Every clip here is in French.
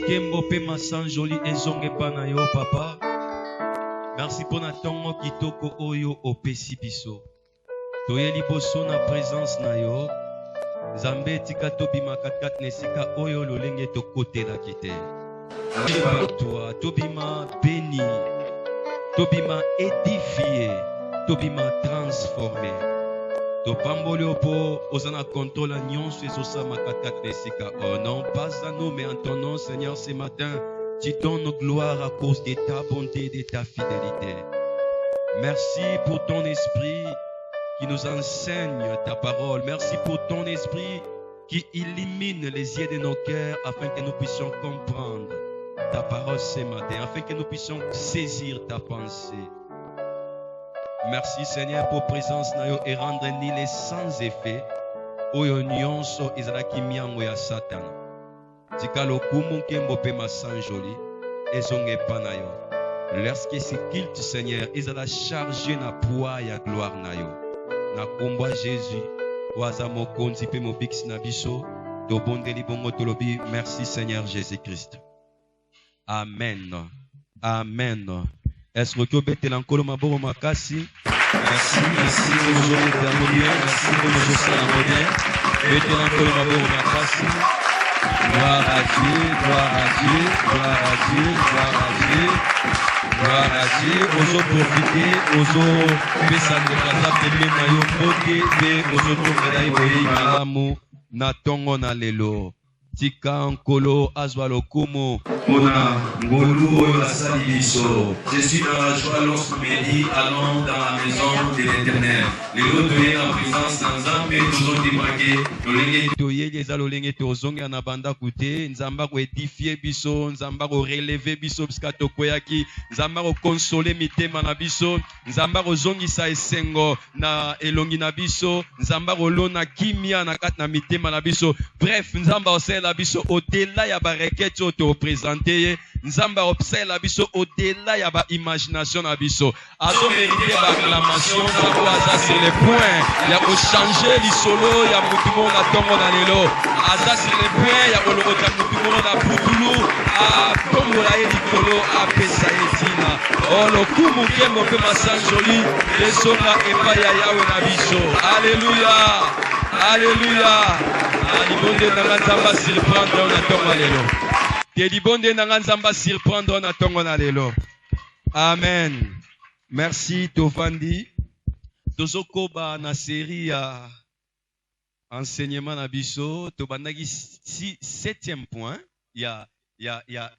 Nkembo pe masanjoli ezonge pana yo papa. Merci pour na tongo kitoko oyo opesi biso. Toye liboso na présence na yo. Nzambe tika tobima katkat nesika oyo lolenge to kotela kite. Toi tobima béni. Tobima édifié. Tobima transformé. Topamboli opo osana contrôle à nyonso esosama katkat nesika. Oh non, pas à nous mais en ton nom Seigneur ce matin. Tu donnes gloire à cause de ta bonté et de ta fidélité. Merci pour ton esprit qui nous enseigne ta parole. Merci pour ton esprit qui illumine les yeux de nos cœurs afin que nous puissions comprendre ta parole ce matin, afin que nous puissions saisir ta pensée. Merci Seigneur pour présence na yo et rendre ni les sans effet. Oyo nyonso ezalaki miango ya Satan. Tika lokumu nkembo pe masanjoli ezonge pana yo. Lorsque ce culte Seigneur ezala chargé na poids ya gloire na yo. Na kombo Jésus waza mokonzi pe mobiksi na biso tobondeli bongo tolobi merci Seigneur Jésus-Christ. Amen. Amen. Est-ce que tu peux encore maboko makasi? Merci, merci aux hommes de l'amour, merci aux hommes de l'amour. Gloire à Dieu, gloire à Dieu, gloire à Dieu, gloire à Dieu, gloire à Dieu. Ozo profiter, ozo pesa ndekasa pembe na yo pote pe ozo tongela iboye malamu na tongo na lelo. Tika nkolo azwa lokumu mona ngolu oyo asali biso. Je suis dans la joie lorsqu'on me dit allons dans la maison de l'Éternel. Lelo toye na présence na Nzambe tozondimake lolenge toyeli eza lolenge tozonga na banda kute Nzamba ko édifier biso, Nzamba ko relever biso biska tokoyaki, Nzamba ko consoler mitema na biso, Nzamba ko zongisa esengo na elongi na biso, Nzamba ko lona kimia na kat na mitema na biso. Bref, Nzamba osela biso au-delà ya ba requête to présenter, Nzamba obsela biso au-delà ya ba imagination na biso. Azo mériter ba acclamation ça c'est le point ya ko changer lisolo ya mutumo na tongo na lelo. Aza c'est le point ya ko lokota mutumo na putulu a tongo la likolo a pesa etina. Oh lokumu kembo pe masanjoli lesonga epa ya yawe na biso. Alléluia. Alléluia. Libonde nanga Nzamba surprendre na tongo lelo. Te libonde nanga Nzamba surprendre na tongo na lelo. Amen. Merci Tovandi. Tozokoba na série ya enseignement na biso. Tobandaki 7e point. Il y a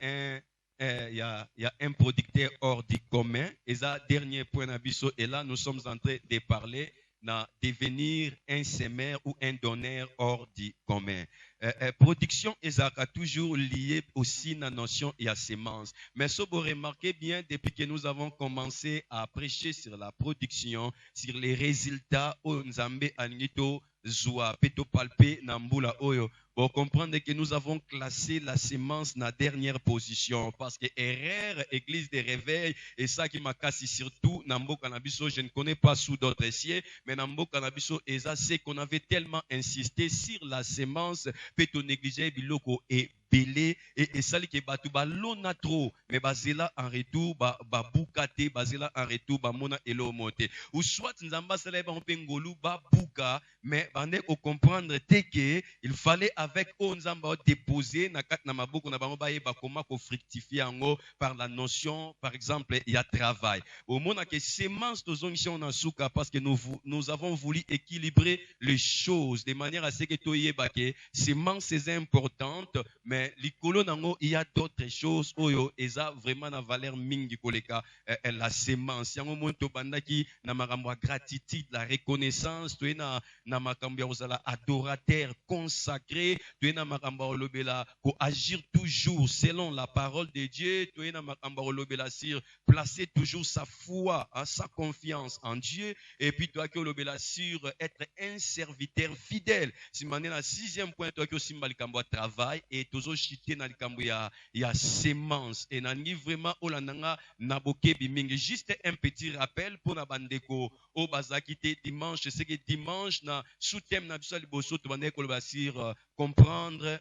un producteur hors du commun. Et ça, dernier point na biso. Et là, nous sommes en train de parler na devenir un semeur ou un donneur hors du commun. Production est toujours liée aussi à la notion et à semence. Mais ce que vous remarquez bien, depuis que nous avons commencé à prêcher sur la production, sur les résultats, Nzambe Anito Zoua Peto Palpe Nambula Oyo, pour comprendre que nous avons classé la semence dans la dernière position. Parce que erreur, église de réveil, et ça qui m'a cassé surtout, Nambo Canabiso, je ne connais pas sous d'autres cieux, mais Nambo Canabiso, et ça c'est qu'on avait tellement insisté sur la semence, peut-on négliger biloko et belé et sali ke batu ba lona trop mais bazela en retour ba bukate bazela en retour ba mona elo monte ou soit Nzamba sala ba ngolu ba buka mais bande au comprendre te que il fallait avec Nzamba déposer na kat na maboko na bango ba yeba comment ko fructifier ango par la notion par exemple il y a travail au mona que semence tozongi on a souka parce que nous avons voulu équilibrer les choses de manière à ce que to yeba que semence c'est importante mais likolo nango il y a d'autres choses oyo eza vraiment na valeur mingi koleka la semence yango monto bandaki na makambo gratitude la reconnaissance to na makambo ya ozala adorateur consacré to na makambo lobela ko agir toujours selon la parole de Dieu to na makambo lobela sur placer toujours sa foi sa confiance en Dieu et puis toi que lobela sur être un serviteur fidèle si mané na 6e point toi que simbali kambo travail et toujours chité na likambo ya semence et nangi vraiment olandanga na bokebi mingi juste un petit rappel pour na bandeko o bazaki te dimanche c'est que dimanche na sous-thème na biso liboso to bandeko le basir comprendre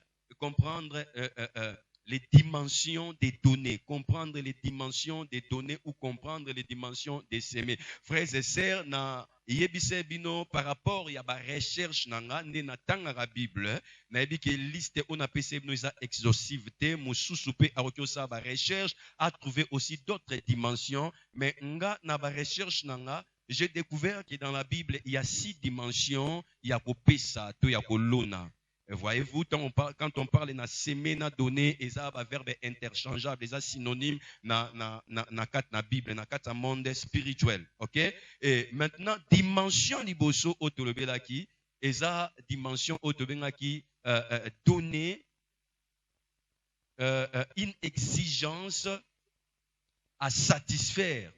les dimensions des données, comprendre les dimensions des données ou comprendre les dimensions des semés. Frères et sœurs, na yebise bino par rapport ya ba recherche nanga ne na tanga la Bible, na yebi que liste on a pese bino isa exhaustivité, mususu pe arokyo sa ba recherche a trouvé aussi d'autres dimensions, mais nga na ba recherche nanga j'ai découvert que dans la Bible, il y a 6 dimensions, il y a kopesa, il y a kolona. Voyez-vous, quand on parle de semer, na donner, et ça va verbe interchangeable, et ça synonyme na Bible, na monde spirituel. OK? Et maintenant, dimension liboso otolobelaki, et ça dimension otolobelaki donner une exigence à satisfaire.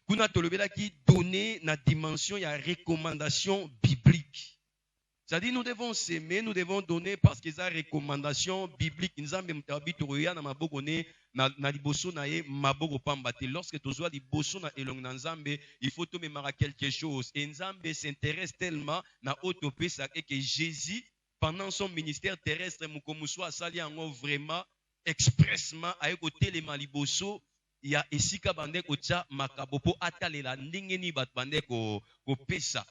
Kuna tolobelaki donner na dimension, il y a recommandation biblique. C'est-à-dire, nous devons s'aimer, nous devons donner parce que c'est une recommandation biblique. Lorsque tu vois liboso na elong na Nzambe, il faut te mémorer quelque chose. Et Nzambe s'intéresse tellement na autopesa et que Jésus, pendant son ministère terrestre, mukomuso asali yango vraiment expressement à côté les maliboso. Il y a esika bande kocha makabopo atalela ndingeni bat bande ko pesa.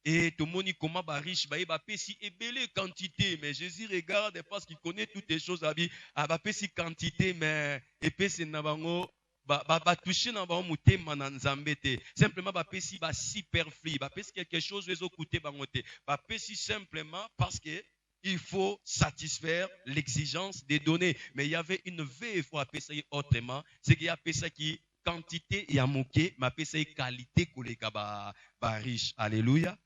Et tout le monde comment ba riche ba pesi ebele quantité, mais Jésus regarde parce qu'il connaît toutes les choses ba pesi quantité, mais epesi na bango ba toucher na bango mutema na Nzambe te. Simplement ba pesi ba superflu, ba pesi quelque chose ezo coûter bango te. Ba pesi simplement parce que il faut satisfaire l'exigence des données. Mais il y avait une veille, il faut appeler ça autrement. C'est qu'il y a ça qui quantité et à moquer, mais appeler ça qualité koleka ba riche. Alléluia.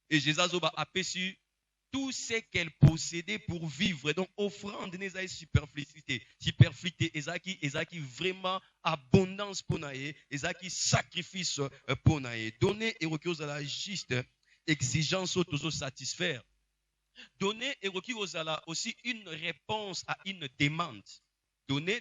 Et Jésus a appelé tout ce qu'elle possédait pour vivre. Donc, offrande n'est pas superfluité. Superfluité, ezaki vraiment abondance pour naïe, ezaki sacrifice pour naïe. Donner et requis à la juste exigence autour satisfaire. Donner et requis aussi une réponse à une demande. Donner,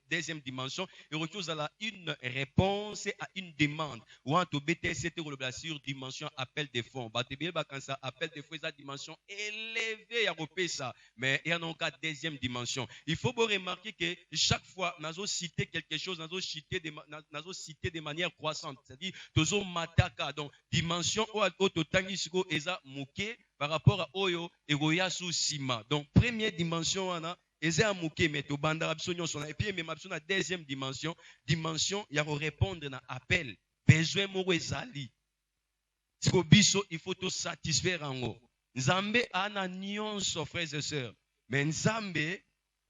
deuxième dimension, et requis à une réponse à une demande. Ou en tout BT, c'était la surdimension appel des fonds. Quand ça appel des fonds, c'est dimension élevée à ça. Mais il y a encore deuxième dimension. Il faut remarquer que chaque fois, nous avons cité quelque chose, nous avons cité de manière croissante. C'est-à-dire, nous avons mataka. Donc, dimension, autotangisiko, eza mouké par rapport à oyo, et sous sima. Donc, première dimension, on a et puis, même la deuxième dimension, il y a répondre à l'appel. Besoin morizali. Il faut tout satisfaire en haut. Nzambe a na nuance, frères et sœurs. Mais Nzambe,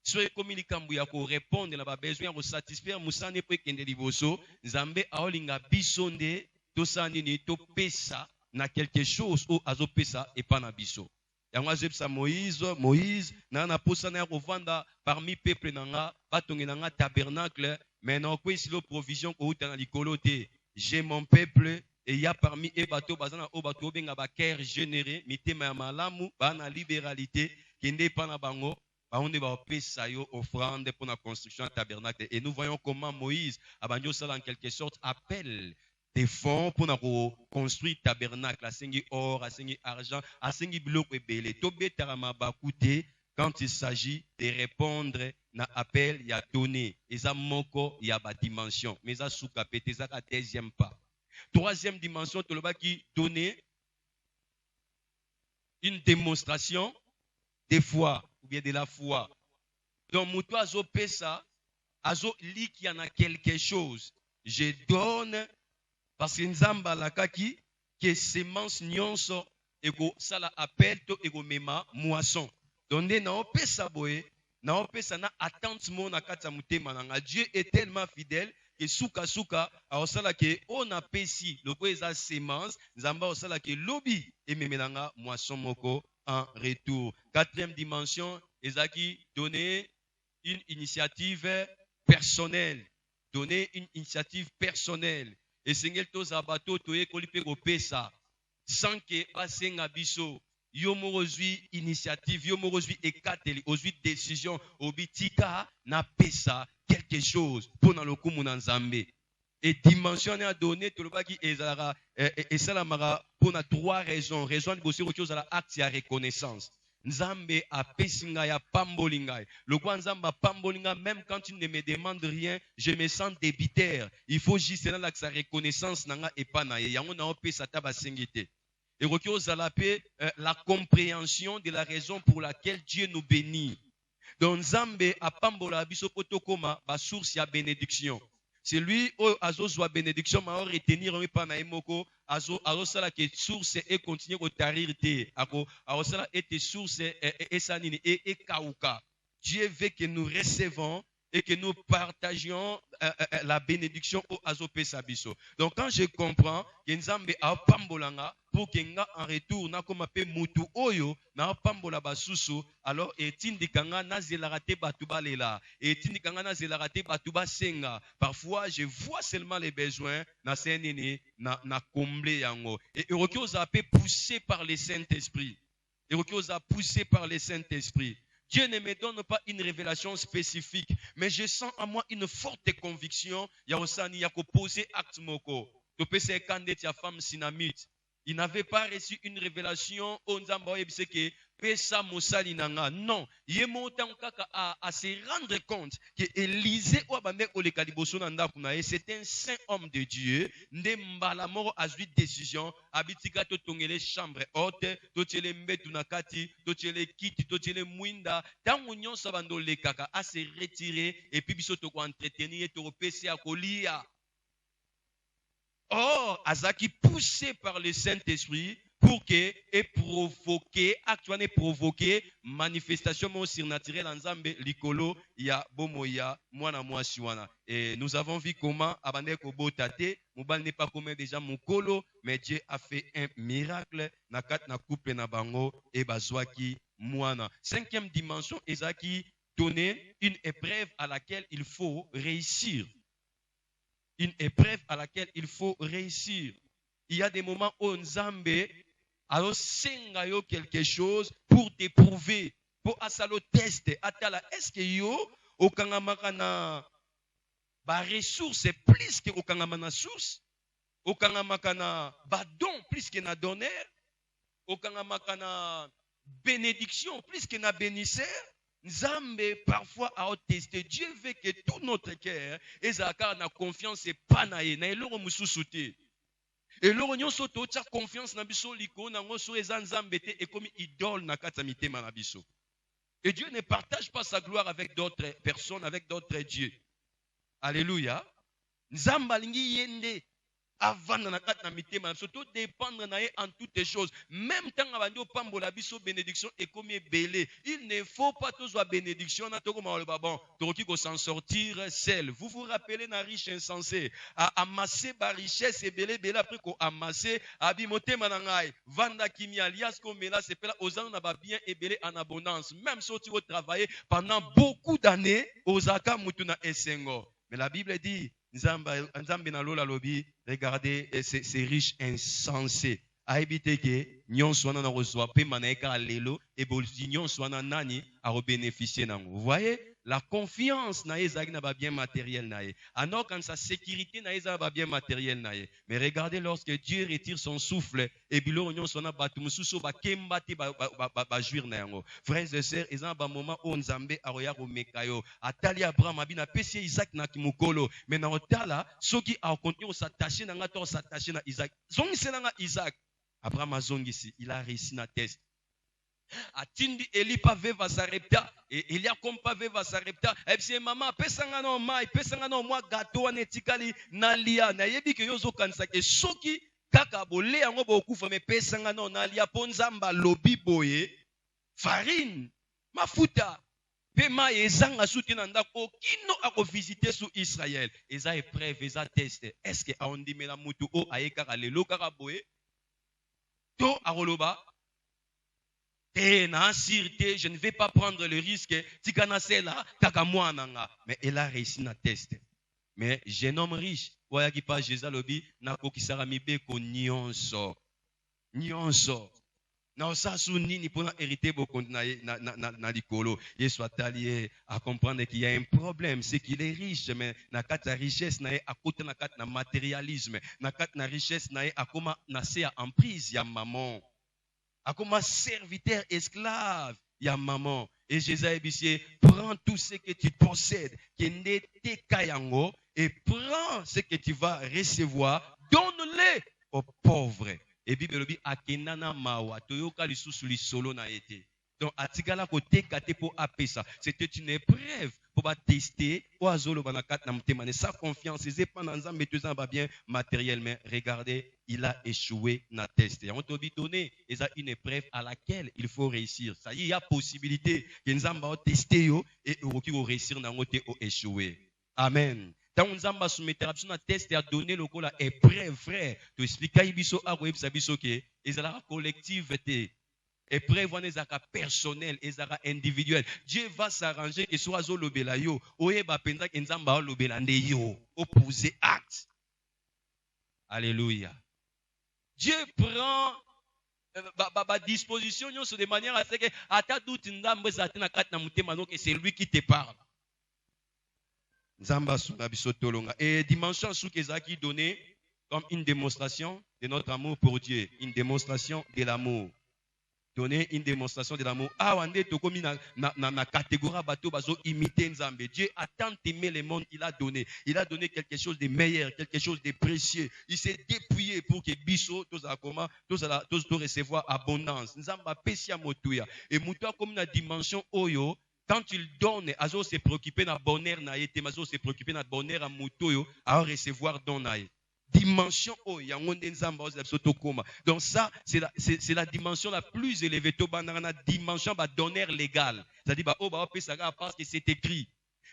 si vous communiquez pour répondre à besoin, pour satisfaire, Moussane peut kende liboso. Nzambe a olinga bisonde, to sanini, to pesa, na quelque chose ou azo pesa et pas na biso. Moïse, nana posana rovanda parmi peuple nanga, batongi nanga tabernacle, mais non quoi si provision ko utana likolote. J'ai mon peuple et il y a parmi eux bateau bazana o bateau benga ba cœur généré, mitema ya malamu, bana libéralité, kende pana bango, baonde ba pesa yo offrande pour la construction du tabernacle. Et nous voyons comment Moïse abanyo sala en quelque sorte appelle des fonds pour construire le tabernacle, asengi or, asengi argent, asengi biloko ebele. Tobe tarama bakute quand il s'agit de répondre na appel, il y a donné. Et ça moko, il y a ba dimension. Mais ça souka pété, ça la deuxième pas. Troisième dimension, tu le qui donner une démonstration de foi ou bien de la foi. Donc, moutou azo pesa, azo li qui en a quelque chose. Je donne. Parce que Nzamba lakaki que semence nyonso ego sala appel to ego mema moisson. Donc na opesa boye, na opesa na attente mo na kata mutema nanga. Dieu est tellement fidèle que souka a osala ke on a pesi loko eza semence, Nzamba osala ke lobi et memelanga moisson moko en retour. Quatrième dimension, ezaki donner une initiative personnelle. Donner une initiative personnelle. Et Seigneur tous abato toye kolipe kopesa sans que basenga biso yo morozwi initiative yo morozwi ekateli ozwi décision obitika na pesa quelque chose pour na lokumu na Nzambe et dimension a donné to lobaki ezala et salamara pour na trois raisons liboso chose à la acte ya reconnaissance Nzambe apesi ngai apamboli ngai. Lokwa nzambe apamboli ngai, même quand tu ne me demandes rien, je me sens débiteur. Il faut juste là que sa reconnaissance nanga epa na ye. Yango na opesa ta basengi te. Et la compréhension de la raison pour laquelle Dieu nous bénit. Donc nzambe apambola biso poto koma ba source ya bénédiction. C'est lui qui a bénédiction, mais on retenir un peu na emoko, azo sala que source et continuer au taririté, azo sala et source et sanini et kauka. Dieu veut que nous recevons et que nous partagions la bénédiction au azope sabiso. Donc quand je comprends que nzambe a pambolanga pour que nga en retour na comme pe mutu oyo na pambola basusu, alors etindikanga na zelarate batuba lela, etindikanga na zelarate batuba senga. Parfois je vois seulement les besoins na senini na combler yango. Et Eurokyo a été poussé par le Saint-Esprit. Eurokyo a poussé par le Saint-Esprit. Dieu ne me donne pas une révélation spécifique, mais je sens en moi une forte conviction. Yaosani yako posé acte moko. Topese kandet ya femme sinamite. Il n'avait pas reçu une révélation au Nzamba ebiseke pesa mosali nanga. Non, yemonta kaka à se rendre compte que Élisée obande oleka liboso na ndaku na ye, c'est un saint homme de Dieu. Ndembala moro a eu décision, abitika to tongele chambre haute, to tele mbetu na kati, to tele kiti, to tele mwinda, tango nyonso bando lekaka a se retirer et puis biso to ko entretenir to pesa ya kolia. Or, Azaki poussé par le Saint-Esprit pour que et provoquer, actuellement provoquer manifestation surnaturelle en Zambé, Likolo, ya Bomoya, Mwana Mwasiwana. Et nous avons vu comment Abane Kobo Tate, Moubal n'est pas commun déjà Mukolo, mais Dieu a fait un miracle, Nakat na coupe na bango et Bazwaki Mwana. Cinquième dimension, Ezaki donner une épreuve à laquelle il faut réussir. Une épreuve à laquelle il faut réussir. Il y a des moments où Nzambe a senga yo quelque chose pour t'éprouver, pour asalo test. Atala, est-ce que yo okangama na ba ressources plus que okangama na source, okangama na ba don plus que na donneur, okangama na bénédiction plus que na bénisseur. Nzambe parfois a testé. Dieu veut que tout notre cœur ait na confiance et pas na ye na eloko mususu te. Et loro nyonso to tia confiance na biso liko na ngoso eza nzambe te et comme idole na kata mitema na biso. Et Dieu ne partage pas sa gloire avec d'autres personnes, avec d'autres dieux. Alléluia. Nzambe alingi yende avant na kata mitema, surtout dépendre na ye en toutes les choses. Même tant abandi opambola biso bénédiction et comme belé, il ne faut pas tous la bénédiction na toko maloba bon, toki ko s'en sortir seul. Vous vous rappelez na riche insensé a amasser ba richesse et belé après ko amasser abimote manangai vanda kimi alias comme là c'est là aux na ba bien et belé en abondance. Même si tu vas travailler pendant beaucoup d'années aux aka mutuna esengo. Mais la Bible dit Nzambe na lola lobi, regardez ces riches insensés. Aibite ke nyon swana na reçoit pe manaika lelo et bolsi nyon swana nani a bénéficier nango. Vous voyez la confiance na ezaki na ba bien matériel na ye. Alors quand sa sécurité na ezaki ba bien matériel na ye. Mais regardez lorsque Dieu retire son souffle et bilo nyon swana batu mususu ba kembati ba jouir na yango. Frères et sœurs, ezan ba moment où Nzambe aroya ko mekayo. Atali Abraham abina pesi Isaac na kimukolo. Mais na otala soki a continuer s'attacher na ngato s'attacher na Isaac. Zongi senanga Isaac. Abraham azongisi, il a réussi na test. Atindi Eli pa veva sarepta et il y a comme pas veva sarepta et puis maman pesanga no mai pesanga no moi gâteau anetikali na lia na yebi ke yozo kanisa ke soki kaka bolé yango bokufa me pesanga no na lia ponzamba lobi boye farine mafuta pema ezanga suti na ndako kino ako visiter sous Israël eza épreuve eza test est-ce que aondimela mutu o ayeka lelo kaka boye to aroloba et na sûreté, je ne vais pas prendre le risque. Tikanasela, kakamwananga. Mais elle a réussi na test. Mais jeune homme riche, voyez qui pas Jésus lobi, na kokisara mibe ko nyonso. Nyonso. Na osasu nini pour hériter beaucoup na likolo. Yesu atalié à comprendre qu'il y a un problème, c'est qu'il est riche, mais na kata richesse na à côté na kata na matérialisme, na kata na richesse na à comment na c'est en prise ya maman. Comme serviteur esclave, il y a maman. Et Jésus a dit, prends tout ce que tu possèdes, qui n'était qu'ayango, et prends ce que tu vas recevoir, donne-le aux pauvres. Et Bible dit, akenana mawa, toyoka lisusu lisolo na ete. Donc, atigala kote kate po apesa. C'était une épreuve pour tester. Sa confiance, c'est pas dans un bien matériellement. Regardez, il a échoué na test. On t'a donné, il y a une épreuve à laquelle il faut réussir. Ça y est, il y a possibilité que nous allons tester et nous réussir dans notre échouer. Amen. Tant nous allons soumettre à test et à donner le col à épreuve, frère. Tu expliques à Ibiso, à Web Sabiso, que ils ont la collectivité. Épreuve on est personnel, et individuel. Dieu va s'arranger que soit zo lobela yo, oye ba penza kenzamba lobela nde yo, opposer acte. Alléluia. Dieu prend disposition de manière à ce que ata doute ndambe zatena kat na mutema no que c'est lui qui te parle. Nzamba sunga biso tolonga et dimension sou kezaki donné comme une démonstration de notre amour pour Dieu, une démonstration de l'amour. Donner une démonstration de l'amour. Ah, on est comme na catégorie bateau bazo imiter Nzambe. Dieu a tant aimé le monde, il a donné. Il a donné quelque chose de meilleur, quelque chose de précieux. Il s'est dépouillé pour que biso tous recevoir abondance. Nzamba pesia motuya. Et mutua comme une dimension oyo. Quand il donne, azo se préoccuper na bonheur na yete, azo se préoccuper na bonheur à mutoyo, à recevoir don na yete. Dimension donc ça c'est la dimension la plus élevée la dimension d'honneur légal, c'est-à-dire parce que c'est écrit,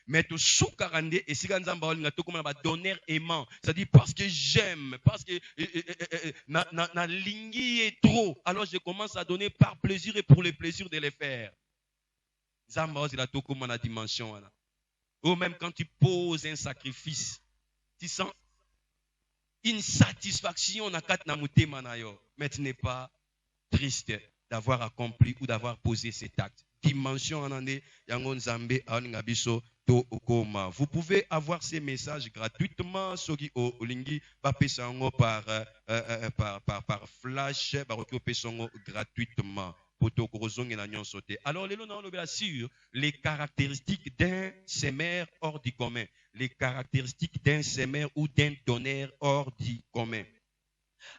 mais tout soukarande et si d'honneur aimant, c'est-à-dire parce que j'aime, parce que na lingi est trop, alors je commence à donner par plaisir et pour le plaisir de les faire. Zamba c'est la dimension ou même quand tu poses un sacrifice, tu sens une satisfaction mais tu n'es pas triste d'avoir accompli ou d'avoir posé cet acte. Dimension vous pouvez avoir ces messages gratuitement par flash gratuitement. Alors, les caractéristiques d'un sémère hors du commun. Les caractéristiques d'un sémère ou d'un donneur hors du commun.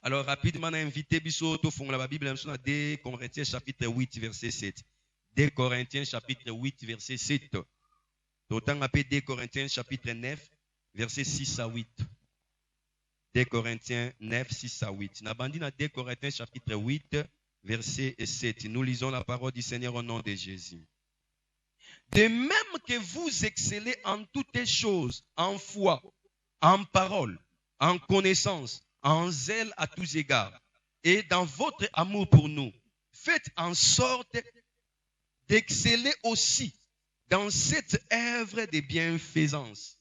Alors, rapidement, on a invité Bissot au la Bible, dans 2 Corinthiens chapitre 8, verset 7. 2 Corinthiens chapitre 8, verset 7. D'autant on appelle 2 Corinthiens chapitre 9, verset 6 à 8. 2 Corinthiens 9, 6 à 8. Nabandi na 2 Corinthiens chapitre 8, verset 7. Nous lisons la parole du Seigneur au nom de Jésus. De même que vous excellez en toutes choses, en foi, en parole, en connaissance, en zèle à tous égards, et dans votre amour pour nous, faites en sorte d'exceller aussi dans cette œuvre de bienfaisance.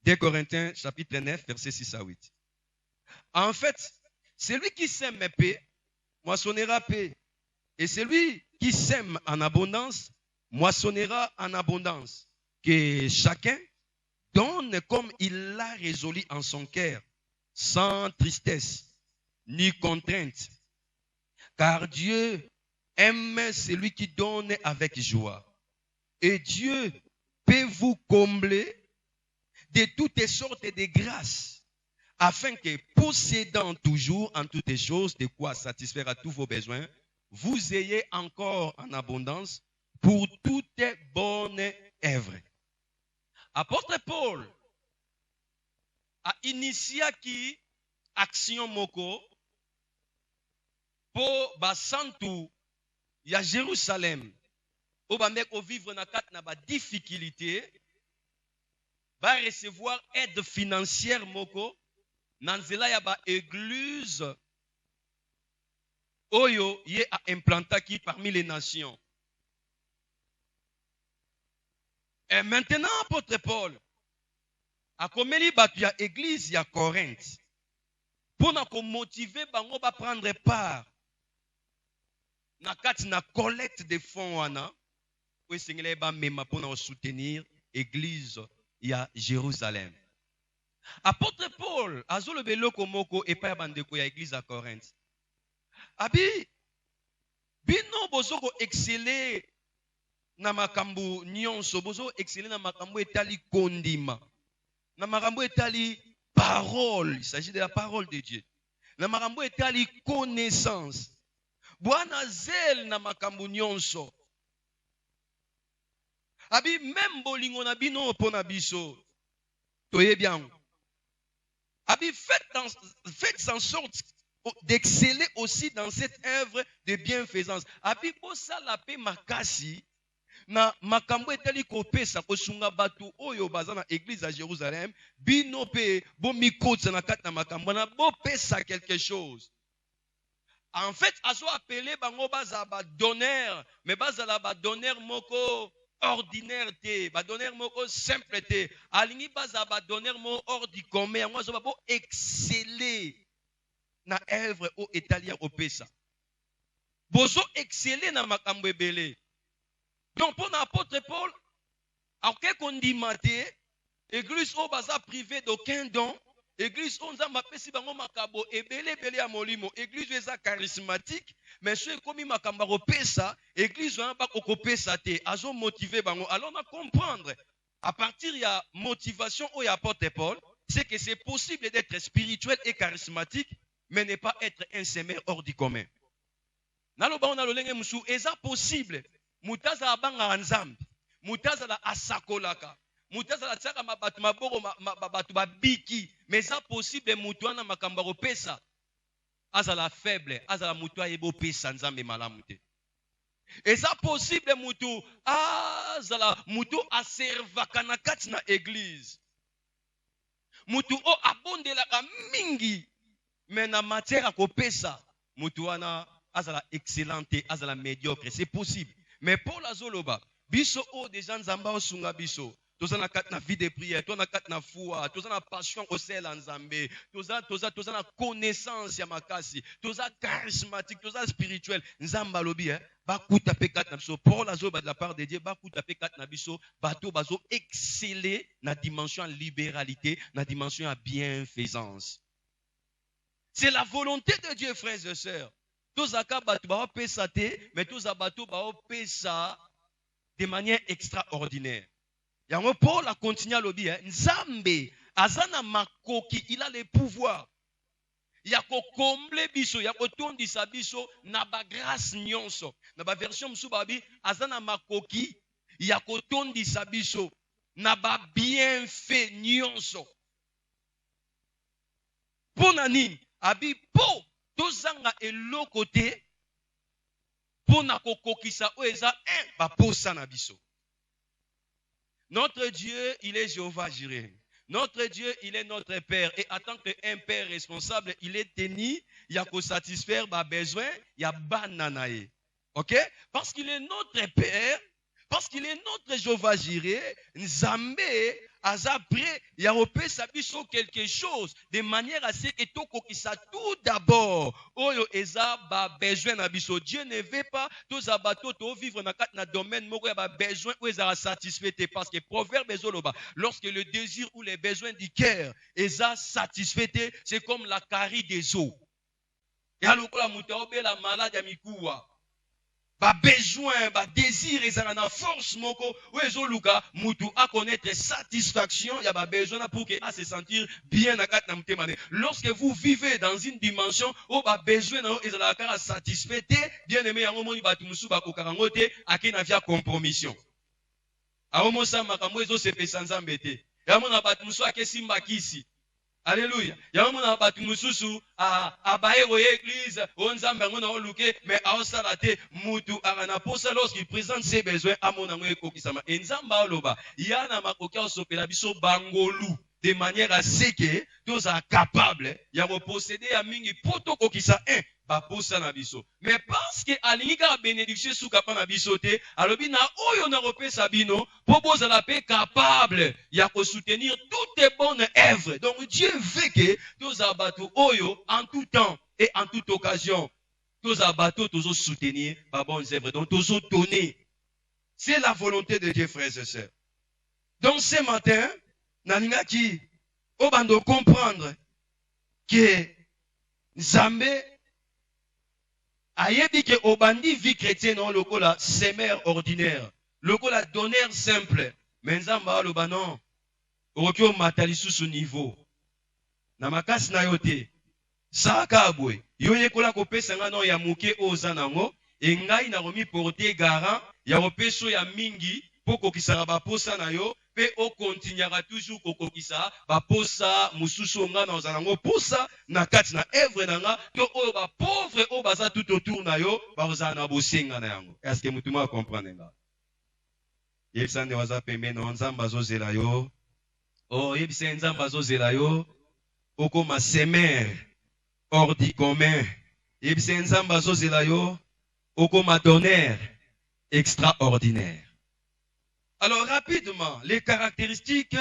2 Corinthiens chapitre 9, verset 6 à 8. En fait, celui qui sème paix, moissonnera paix. Et celui qui sème en abondance, moissonnera en abondance. Que chacun donne comme il l'a résolu en son cœur, sans tristesse ni contrainte. Car Dieu aime celui qui donne avec joie. Et Dieu peut vous combler de toutes sortes de grâces, afin que, possédant toujours en toutes choses de quoi satisfaire à tous vos besoins, vous ayez encore en abondance pour toute bonne œuvre. Apôtre Paul a initié qui action moko pour basantu ya Jérusalem au bamek au vivre na kat na ba difficulté va recevoir aide financière moko nanzela ya ba église oyo ye a implanté qui parmi les nations. Et maintenant, apôtre Paul a commis la église à Corinthe pour nous motiver à prendre part na collecte de fonds pour soutenir l'église à Jérusalem. Apôtre Paul a zolo beloko moko et pas bandeko ya église à Corinthe. Abi, bino bozo ko exceller na makambo nyonso, bozo exceller na makambo etali kondima. Na makambo etali parole, il s'agit de la parole de Dieu. Na makambo etali connaissance. Bwana zel na makambo nyonso. Abi même bolingo na bino pona biso. Toye bien. Abi faites en sorte d'exceller aussi dans cette œuvre de bienfaisance. Abi bosa la paix makasi na makambo etali kopesa kosunga batu oyo baza na église à Jérusalem bino pe bo mikotsa na kati na makambo na bo pesa quelque chose. En fait, azo appelé bango baza ba donneur, mais baza la ba donneur moko ordinaire te, ba donneur moko simple te. Alingi baza ba donneur mo hors du commun, yango azo ba bo exceller na œuvre o etalia opesa. Bozo exceller na makambo ebele. Donc pour l'apôtre Paul, après qu'on dit maté, église au baza privé d'aucun don, église on a mapesi bango makabo ebele ebele ya molimo, église eza charismatique, mais ceux comme makambaro pesa, église on ba kokopesa te, azo motiver bango. Alors on a comprendre à partir il y a motivation au apôtre Paul, c'est que c'est possible d'être spirituel et charismatique, mais ne pas être un semeur hors du commun. Naloba on a lolenge musu, eza possible. Mutaza abanga nzambi, mutaza la asakolaka, mutaza la tsaka mabatu maboro mabatu babiki, mais ça possible mutu wana makambaro pesa, azala faible, azala mutu ayebo pesa nzambe malamu te. Et ça possible mutu azala mutu aservaka na kati na église, mutu o abondelaka mingi, mais na matière ko pesa, mutu wana azala excellente, azala médiocre, c'est possible. Mais pour la Zoloba, biso o des gens zamba osunga biso. Toza na kat na vie de prière, toza na kat na foi, toza na passion au sel en Zambé, toza na connaissance ya makasi, toza charismatique, toza spirituel. Nzamba lobi ba kuta pe kat na biso. Pour la Zoloba de la part de Dieu, ba kuta pe kat na biso, bato bazo exceller na dimension libéralité, na dimension à bienfaisance. C'est la volonté de Dieu, frères et sœurs. Tous aka batu ba pesa te, mais tous abatu ba pesa de manière extraordinaire. Yango Paul a continué à le dire, Nzambe azana makoki, il a le pouvoir. Yako combler biso, yako tondisa biso na ba grâce nyonso. Na ba version msubabi azana makoki, yako tondisa biso na ba bienfait nyonso. Ponani abi po tozanga eloko te pona kokokisa oeza ba posa na biso. Notre Dieu, il est Jéhovah Jireh. Notre Dieu, il est notre Père. Et en tant qu'un Père responsable, il est tenu, il y a qu'à satisfaire nos besoins, il y a bananae. Ok? Parce qu'il est notre Père, parce qu'il est notre Jéhovah Jireh, Nzambe, après, il y a repéré quelque chose de manière à ce que tout d'abord, oyo eza ba besoin na biso. Dieu ne veut pas tous abato to vivre dans un domaine moko ya ba besoin ou eza satisfait parce que proverbe ezoloba lorsque le désir ou les besoins du cœur eza satisfait, c'est comme la carie des eaux. Ya lokola mutu obela malade ya mikuwa. Ba besoin, ba désir, et ça na force moko, ou ezoluka, mutu a connaître satisfaction, ya ba besoin pour que a se sentir bien à kat na mtemane. Lorsque vous vivez dans une dimension où ba besoin na ezala kara satisfait, bien aimé yango moni batu musu ba kokarango te, akina via compromission. Aomo sa makambo ezo se pesa nzambe te. Yango na batu musu akesimba kisi. Alléluia. Yango na batu mususu abaye o église onzambe yango na oluke mais aosalate mutu arana posa lorsqu'il présente ses besoins à mon ango ekokisama. Enzamba oloba yana makoki osopela biso bangolu de manière à ce que tous sont capables ya posséder ya mingi poto kokisa ba posa na biso. Mais parce que alingika bénédiction suka pa na biso te, alobi na oyo na repesa bino po bozala pe capable ya ko soutenir toutes les bonnes œuvres. Donc Dieu veut que tous abato oyo en tout temps et en toute occasion tous abato tous soutenir ba bonnes œuvres. Donc tous donner. C'est la volonté de Dieu, frères et sœurs. Donc ce matin, naninga ki obando comprendre que Zambé ayebi ke obandi vie chrétienne on lokola semeur ordinaire, lokola donneur simple, mais nzamba aloba non, okoki omata lisusu niveau. Na makasi na yo te, saka abwe, yo yekola kopesa nga no ya muke oza nango, engai na romi porte garant, ya opeso ya mingi, po kokisaka baposa na yo, pe o continuera toujours kokokisa baposa mususu nga na ozanango posa na kati na evre na nga to oyo ba pauvre o baza tout autour na yo ba ozana na bosenga na yango. Est-ce que mutu ma comprendre nga? Yebisande waza pembe na nzamba azozela yo. Oh yebisande nzamba azozela yo. Oko ma semeur hors du commun. Yebisande nzamba azozela yo. Oko ma donneur extraordinaire. Alors, rapidement, les caractéristiques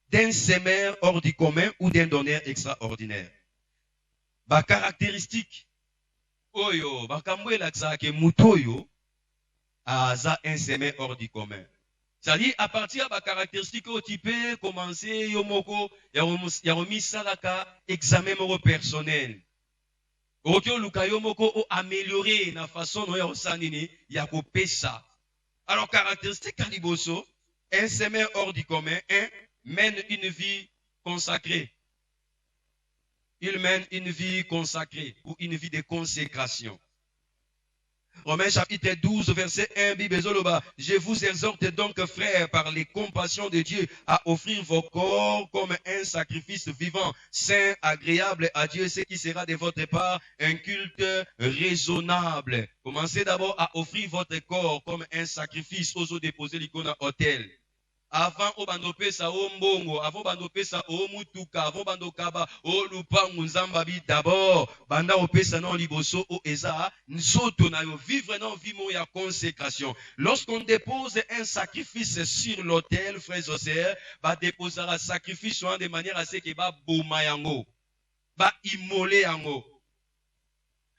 d'un semeur hors du commun ou d'un donneur extraordinaire. Ba caractéristique, oyo, bakamwe laksake mutoyo, aza un semeur hors du commun. C'est-à-dire, à partir de la caractéristique, tu peux commencer, yomoko, yaromi salaka, examen moro personnel. Okyo luka yomoko, o améliorer la façon dont yarosanini, yako pesa. Alors, caractéristique Kaliboso, un semeur hors du commun, mène une vie consacrée. Il mène une vie consacrée ou une vie de consécration. Romains chapitre 12, verset 1, Bible Zoloba. Je vous exhorte donc, frères, par les compassions de Dieu, à offrir vos corps comme un sacrifice vivant, saint, agréable à Dieu, ce qui sera de votre part un culte raisonnable. Commencez d'abord à offrir votre corps comme un sacrifice aux autres déposés l'icône à hôtel. Avant obandopesa o mbongo, avant bandopesa o mutuka, avant bandokaba o lupangu nzambabi d'abord, banda opesa non liboso o eza, nsoto na yo vivre non vimo ya consécration. Lorsqu'on dépose un sacrifice sur l'autel, frères et sœurs, ba déposera sacrifice de manière à ce que ba boma yango, ba immolé yango.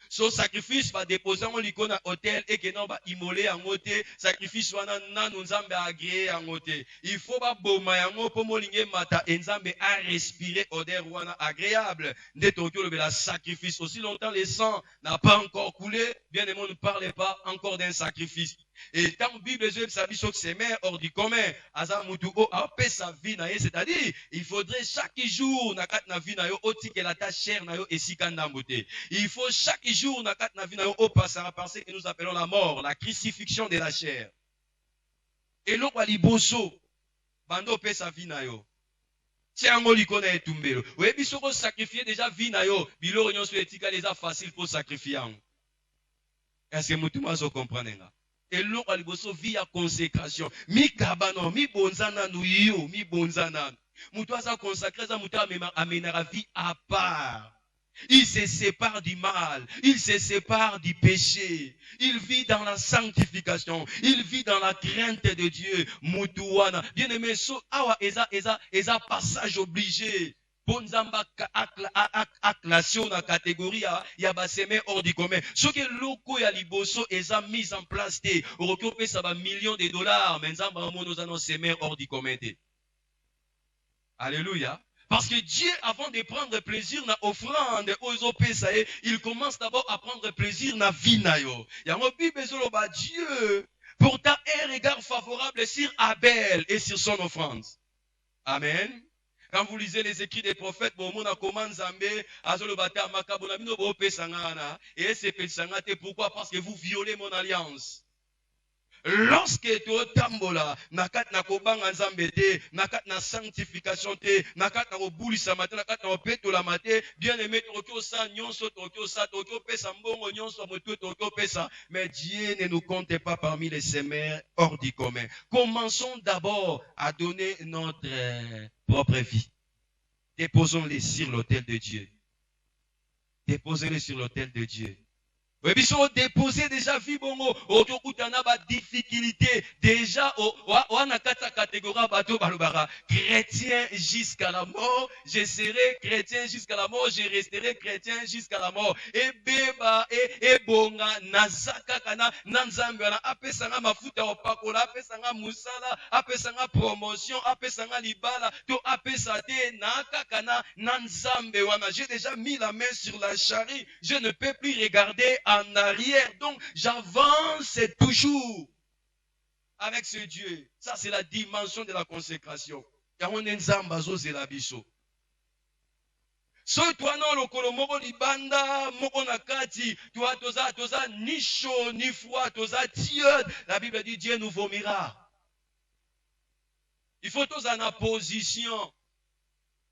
So sacrifice va déposer en l'icône à hôtel et que non va immoler en côté sacrifice wana nanu nzambe agréé en côté. Il faut pas boma yango pour molinge mata nzambe a respirer odeur wana agréable. Dès tokyo le sacrifice aussi longtemps le sang n'a pas encore coulé, bien aimé, ne parlez pas encore d'un sacrifice. Et tant Bible Dieu sabi sok semeur hors du commun, aza mutu o apé sa vie na ye, c'est-à-dire il faudrait chaque jour na kat na vie na yo otike la ta chair na yo esika ndambote. Il faut chaque jour na kat na vie na yo o passera par ce que nous appelons la mort, la crucifixion de la chair. Et l'on va liboso bando pe sa vie na yo. Tiango likona etumbelo. Oui, biso ko sacrifier déjà vie na yo, bilo réunion sur etika les a facile pour sacrifier. Est-ce que mutu mazo comprendre nga? Et l'on a liboso vie à consécration. Mi kabano, mi bonzana nuyo, mi bonzana. Moutou sa consacré, ça moutou amènera vie à part. Il se sépare du mal, il se sépare du péché, il vit dans la sanctification, il vit dans la crainte de Dieu. Moutouana, bien aimé, so awa eza passage obligé. Bonzamba nation na catégorie ya baseme hors du commun. Ce que loko ya liboso eza mise en place te. Orokope ça va millions de dollars, mais nzamba mono za no seme hors du commun te. Alléluia. Parce que Dieu, avant de prendre plaisir na offrande aux pesae, il commence d'abord à prendre plaisir na vie na yo. Yango Bible zoloba Dieu porta un regard favorable sur Abel et sur son offrande. Amen. Quand vous lisez les écrits des prophètes, pourquoi? Parce que vous violez mon alliance. Lorsque tu tambola, nakat na kobanga nzambe te, nakat na sanctification te, nakat na obulisa mate, nakat na opetola mate, bien aimé tokyo sa nyonso tokyo pesa mbongo nyonso moto tokyo pesa, mais Dieu ne nous compte pas parmi les semeurs hors du commun. Commençons d'abord à donner notre propre vie. Déposons-les sur l'autel de Dieu. Déposez-les sur l'autel de Dieu. Oui, ils sont déposés déjà vie bongo. Auto kutana ba difficulté déjà on a quatre catégories bateau balobara. Chrétien jusqu'à la mort, je serai chrétien jusqu'à la mort, je resterai chrétien jusqu'à la mort. Et beba et bonga nazaka kana nanzambe na apesanga mafuta opakola, apesanga musala, apesanga promotion, apesanga libala, to apesate nakakana nanzambe wana. J'ai déjà mis la main sur la charrie, je ne peux plus regarder en arrière. Donc, j'avance toujours avec ce Dieu. Ça, c'est la dimension de la consécration. So toi non lokolo moko libanda moko na kati toi toza ni chaud ni froid toza tiède. La Bible dit Dieu nous vomira. Il faut toza na position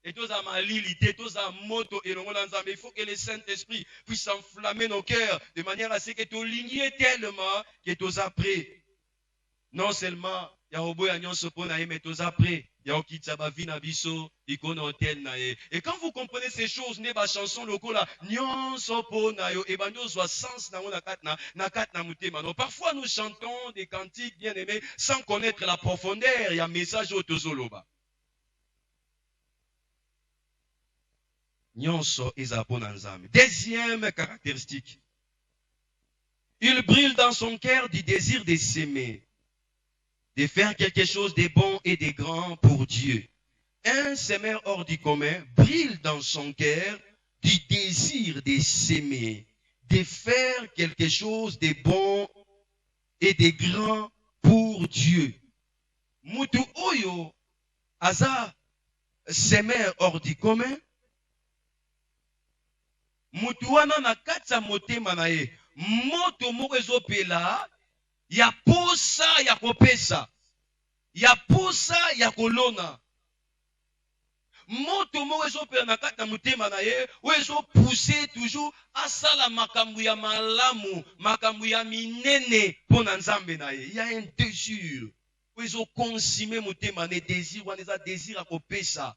et toza malilité toza moto et il faut que le Saint-Esprit puisse enflammer nos cœurs de manière à ce que tu lignes tellement que toza prêt. Non seulement ya oboya nyonso pona ye mais toza prêt. Et quand vous comprenez ces choses, ne ba chanson loko la nyonso po na yo e ba nyonso sens na na mutema. Non, parfois nous chantons des cantiques bien aimés sans connaître la profondeur, il y a un message au tozoloba. Nyonso eza po na Nzambe. Deuxième caractéristique. Il brille dans son cœur du désir de s'aimer, de faire quelque chose de bon et de grand pour Dieu. Un semeur hors du commun brille dans son cœur du désir de s'aimer, de faire quelque chose de bon et de grand pour Dieu. Mutu oyo aza semeur hors du commun, mutu wana na katsa motema na ye, moto moko ezopela, ya posa ya kopesa, ya posa ya kolona. Moto moko ezopela na kati na motema na ye, o ezopousser toujours asala makambo ya malamu, makambo ya minene pona Nzambe na ye. Il y a un désir. O ezoconsumer motema na désir, wana eza désir ya kopesa.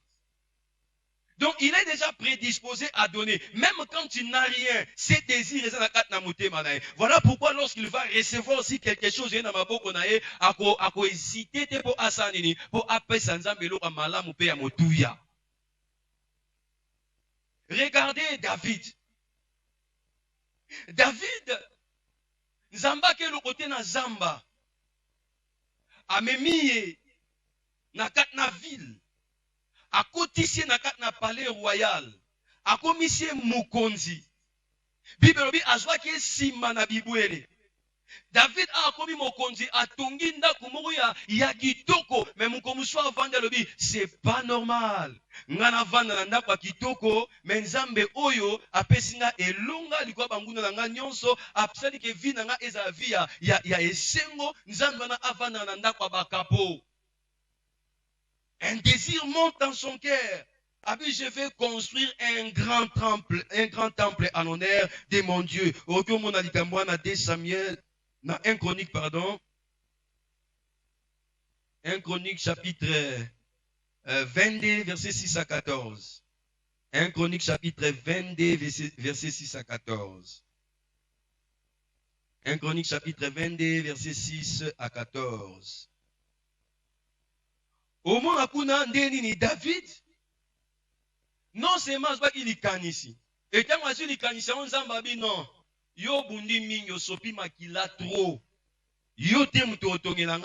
Donc, il est déjà prédisposé à donner. Même quand tu n'as rien, ses désirs sont dans motema na ye. Voilà pourquoi lorsqu'il va recevoir aussi quelque chose, il ako hésiter pour asanini, pour apesa Nzambe lo malamu pe ya motuya. Regardez David. David, Nzamba ke lo kote na Zamba, amemiye na kat na ville. Akotisie na kat na palais royal. Akomisie mukonzi. Bible bi azwa ke sima na bibwele. David a akomi mokonzi atongi ndako moko ya kitoko, mais mukomuso avanda lobi c'est pas normal. Ngana vanda na ndako ya kitoko, mais Nzambe oyo apesinga elonga likwa banguna na nga nyonso, apsali ke vi na nga eza vi ya esengo, Nzambe na avanda na ndako ya bakapo. Un désir monte dans son cœur. Abi, je vais construire un grand temple en honneur de mon Dieu. Aucun mon alikamboa na 2 Samuel, na 1 Chronique, pardon. 1 Chronique chapitre 22, verset 6 à 14. 1 Chronique chapitre 22, verset 6 à 14. 1 Chronique chapitre 22, verset 6 à 14. Au moment akuna ndeni ni David, non seulement il y kanisi. Et tant que il kanisi, on zamba bi non. Yo bundi minyo sopi makila trop. Yo te mto otongela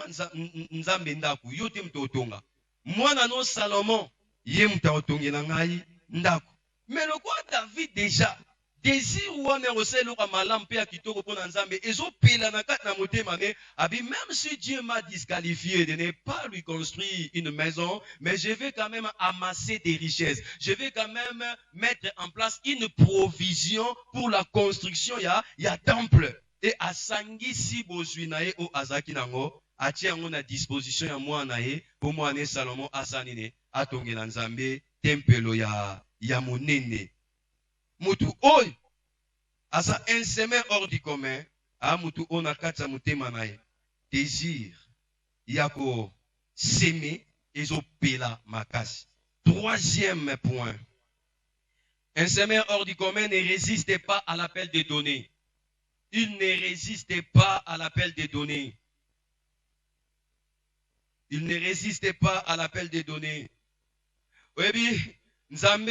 Nzambe ndaku. Yo te mto otonga. Mwana no Salomon, ye mta otongela ngai ndaku. Mais le quoi David déjà, désir ou on est aussi le malam pe akitoko pona Nzambe ezo pela na kat na motema ne abi même si Dieu m'a disqualifié de ne pas lui construire une maison, mais je vais quand même amasser des richesses. Je vais quand même mettre en place une provision pour la construction ya temple et asangi si bozuinae o azaki nango atia ngo na disposition ya mwana ye pour mwana Salomon asanine atongela Nzambe tempelo ya monene. Mutu oy asa un semeur hors du commun a mutu ona katsa mutema nae désir yako s'aimer ezopela makasi. Troisième point, un semeur hors du commun ne résiste pas à l'appel des données. Il ne résiste pas à l'appel des données. Il ne résiste pas à l'appel des données. Oui, bien, Nzambe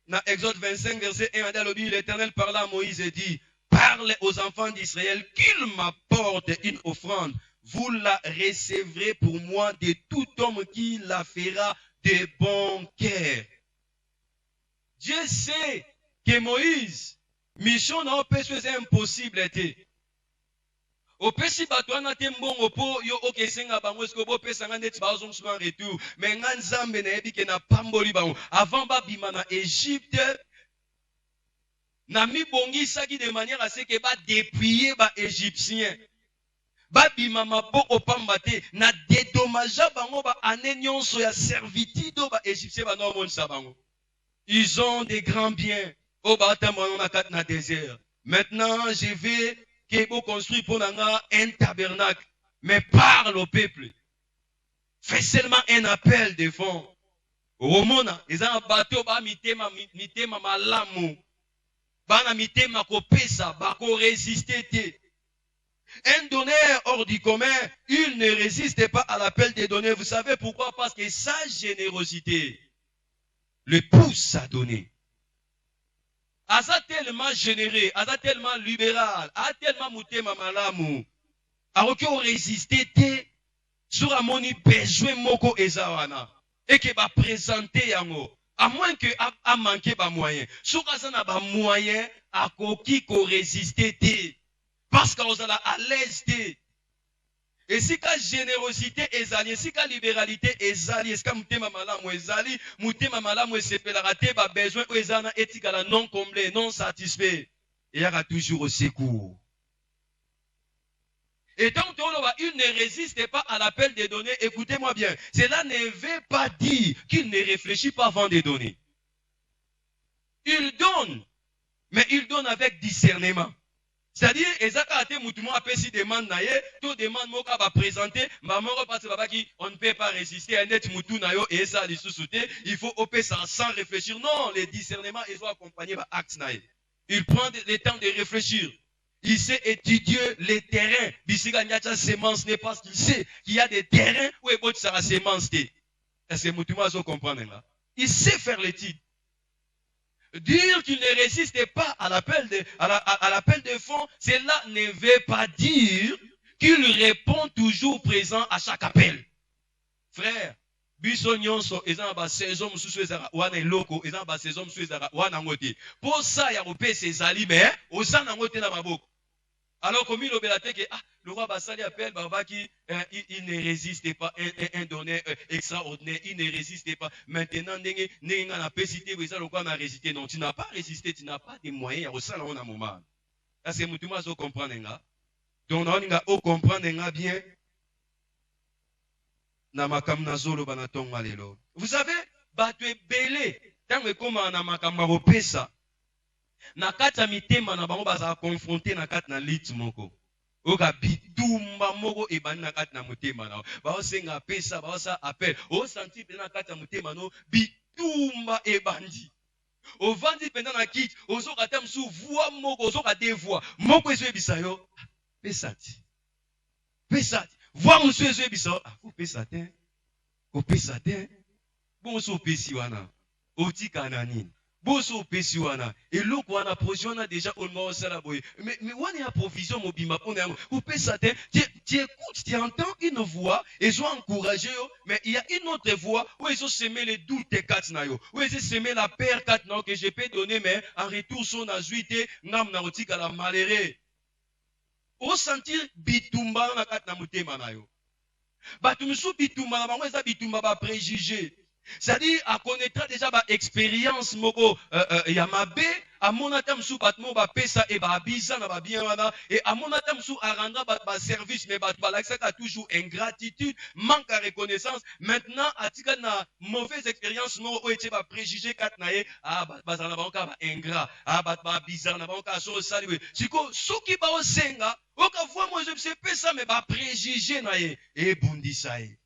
dans Exode 25, verset 1, l'Éternel parla à Moïse et dit, parle aux enfants d'Israël qu'ils m'apportent une offrande. Vous la recevrez pour moi de tout homme qui la fera de bon cœur. Dieu sait que Moïse mission na opesi c'est impossible te opesi bato wana te mbongo po yo okesenga bango eske bopesanga neti bazongusuma retour mais nga nzambe nayebi ke na pamboli bango avant babima na Égypte na mibongisaki de manière à ce que badépouiller baégyptien babima maboko pamba te na dédommagea bango baane nyonso ya servitude oyo baégyptien banaomonisa bango. Ils ont des grands biens au bâtiment na désert. Maintenant je vais que vous construisez pour un tabernacle, mais parle au peuple. Fais seulement un appel de fond. Romona, ils ont un bateau, mitema malamu. Bana mitema kopesa, bako résister. Un donneur hors du commun, il ne résiste pas à l'appel des donneurs. Vous savez pourquoi? Parce que sa générosité le pousse à donner. Asa tellement généreux, asa tellement libéral, asa tellement mutema malamu. Aroko résister te sur amoni besoin moko ezawana et que ba présenter yango. À moins que a manqué ba moyen. Sur azana ba moyen akoki ko résister te parce qu'on a à l'aise te. Et si la générosité est alliée, si la libéralité est alliée, si mutema malamu ezali, mutema malamu esepelaka te ba besoin ezana etikala non comblé, non satisfait. Il y aura toujours au secours. Et tant qu'il ne résiste pas à l'appel des données, écoutez-moi bien, cela ne veut pas dire qu'il ne réfléchit pas avant de donner. Il donne, mais il donne avec discernement. C'est-à-dire, demande tout demande moka va présenter, on ne peut pas résister à net mutu nayo et ça il faut opérer sans réfléchir. Non, les discernements ils sont accompagnés par acte naye. Il prend le temps de réfléchir. Il sait étudier les terrains. Bisiga nyacha semence n'est pas qu'il sait qu'il y a des terrains où il faut sa semence. Est-ce que mutu ma zo comprendre là? Il sait faire l'étude. Dire qu'il ne résiste pas à l'appel de fond, cela ne veut pas dire qu'il répond toujours présent à chaque appel. Frère, biso nyonso ezana ba saison mususu ezara wana eloko ezana ba saison mususu ezara wana ngote. Pour ça ya kopesa ezali mais osana ngote na maboko. Alors comme il obéit que le roi Bassali appelle Barbaki, il ne résiste pas, un donneur extraordinaire, il ne résiste pas. Maintenant, n'a pas résisté, non, tu n'as pas résisté, tu n'as pas de moyens, au salon à un moment. Est-ce que tu m'as compris? Donc, on a comprendre bien. Vous savez, battu belé, tant que comme on a makamba pesa. Na kata mitema na bango baza confronté na kata na lit moko oka bitumba moko ebani na kata na mutema na ba osenga pesa ba osa appel o senti pena kata mutema no bitumba ebandi o vandi pena na kit ozo kata msu voix moko ozo ka deux voix moko ezo ebisa yo pesati voix msu ezo ebisa ko pesate bon so pesi wana otika na nini. Boso pesiwana et l'autre wana provision a déjà au moins ça la boye mais on est à provision mobima on est au pesatin tu écoutes tu entends une voix et sont encouragé mais il y a une autre voix où ils ont semé les doutes quatre na yo où ils ont semé la paire quatre na que je peux donner mais en retour son azuité ngam na rotika la maléré au sentir bitumba na quatre na mutema na yo batumsu bitumba na bango eza bitumba ba préjugé. C'est-à-dire, à connaître déjà ma expérience, moko, yamabe, à mon atam sous battement, ba pesa et ba bisa na ba bien wana, et à mon atam sous à rendre ba service, mais ba l'accès a toujours ingratitude, manque à reconnaissance. Maintenant, à tika na mauvaise expérience, non, ou ete ba préjugé kat nae, ba zana ba onka ba ingrat, ba bisa na ba onka so saliwe. Siko, souki ba osenga, oka voix moi je sais pesa, mais ba préjugé nae, et bundisaye.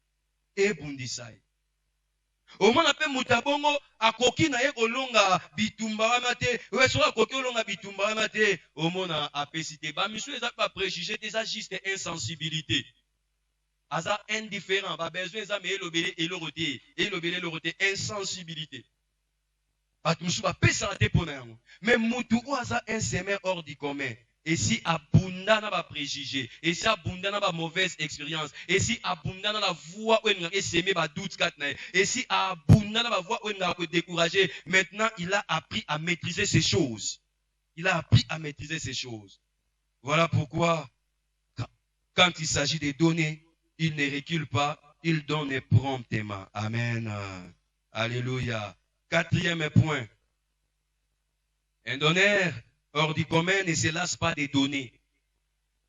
Au moins, après Moutabongo, à Koki na kolonga bitumba amate, ouais, soit Koki kolonga bitumba amate, au moins, à pécité. Bah, monsieur, les pas préjugés, déjà juste insensibilité. Aza indifférent, bah, besoin, ça, mais et le roté, insensibilité. Bah, monsieur, bah, pécité, mais Moutou, aza un semer hors du commun. Et si abondant na ba préjugé, et si abondant na ba mauvaise expérience, et si abondant na la voix où il a semé ba doute katna, et si abondant na ba voix où il a découragé, maintenant il a appris à maîtriser ces choses. Il a appris à maîtriser ces choses. Voilà pourquoi, quand il s'agit de donner, il ne recule pas, il donne promptement. Amen. Alléluia. Quatrième point. Un donneur hors du commun ne se lasse pas de donner.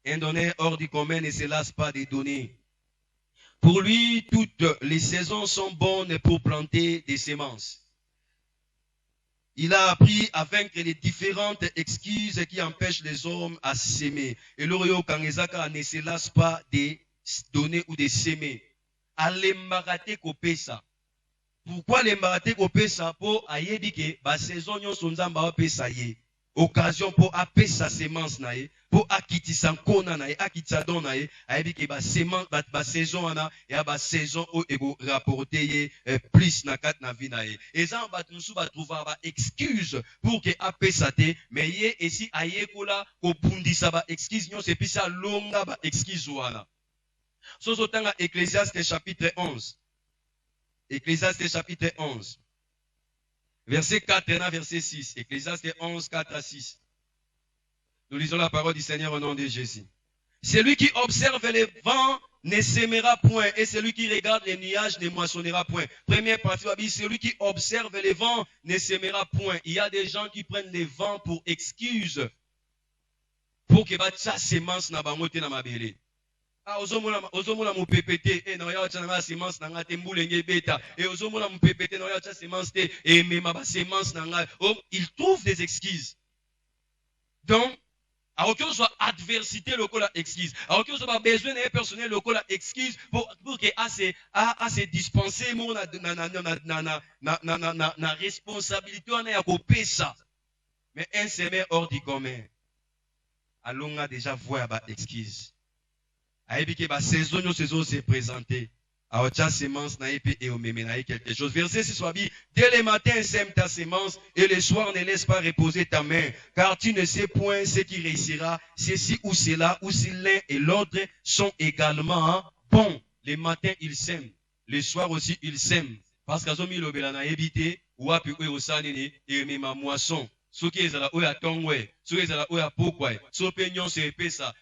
Un donneur hors du commun ne se lasse pas de donner. Pour lui, toutes les saisons sont bonnes pour planter des semences. Il a appris à vaincre les différentes excuses qui empêchent les hommes à s'aimer. Et l'Orio Kangezaka ne se lasse pas de donner ou de s'aimer. Alembarate kopesa. Pourquoi l'embarate kopesa? Pour ayebike, ba saison nyon sonzamba opesa ye. Occasion pour apesa semence nae, pour akitisa nkona nae, akitisa don nae, ayebike ba semence, ba saison ana, ya ba saison o ego rapporte ye plus na kat na vie nae. Et ça, ba tunsu ba trouva ba excuse pour que apesa te, mais ye esi ayekola ko bundisa ba excuse nyon se pisa longa ba excuse wana. Soso tanga Ecclésiaste chapitre 11. Ecclésiaste chapitre 11. Verset 4 et verset 6. Ecclésiaste 11, 4 à 6. Nous lisons la parole du Seigneur au nom de Jésus. Celui qui observe les vents ne sèmera point, et celui qui regarde les nuages ne moissonnera point. Première partie, celui qui observe les vents ne sèmera point. Il y a des gens qui prennent les vents pour excuse, pour que sa semence n'a pas monté dans ma belle. Ah, ozomona mu PPT e na ya tshana semence na ngate mbulenge beta et ozomona mu PPT na ya tshana semence te et mema ba semence na nga. Il trouve des excuses. Donc à aucun soit adversité le la excuse. À aucun soit besoin d'un personnel le la excuse pour que à se dispenser mon na responsabilité on a coupé ça. Mais un semeur hors du commun. Allons a déjà voir ba excuse. Aïbike ba saison se présenter. A ocha semence na épée et au méménaï quelque chose. Verset 6 soit dit, dès le matin sème ta semence et le soir ne laisse pas reposer ta main, car tu ne sais point ce qui réussira, ceci ou cela, ou si l'un et l'autre sont également bons. Le matin il sème, le soir aussi il sème. Parce qu'à zomi l'obéla na ébité, ou à pu au sanini et ma moisson.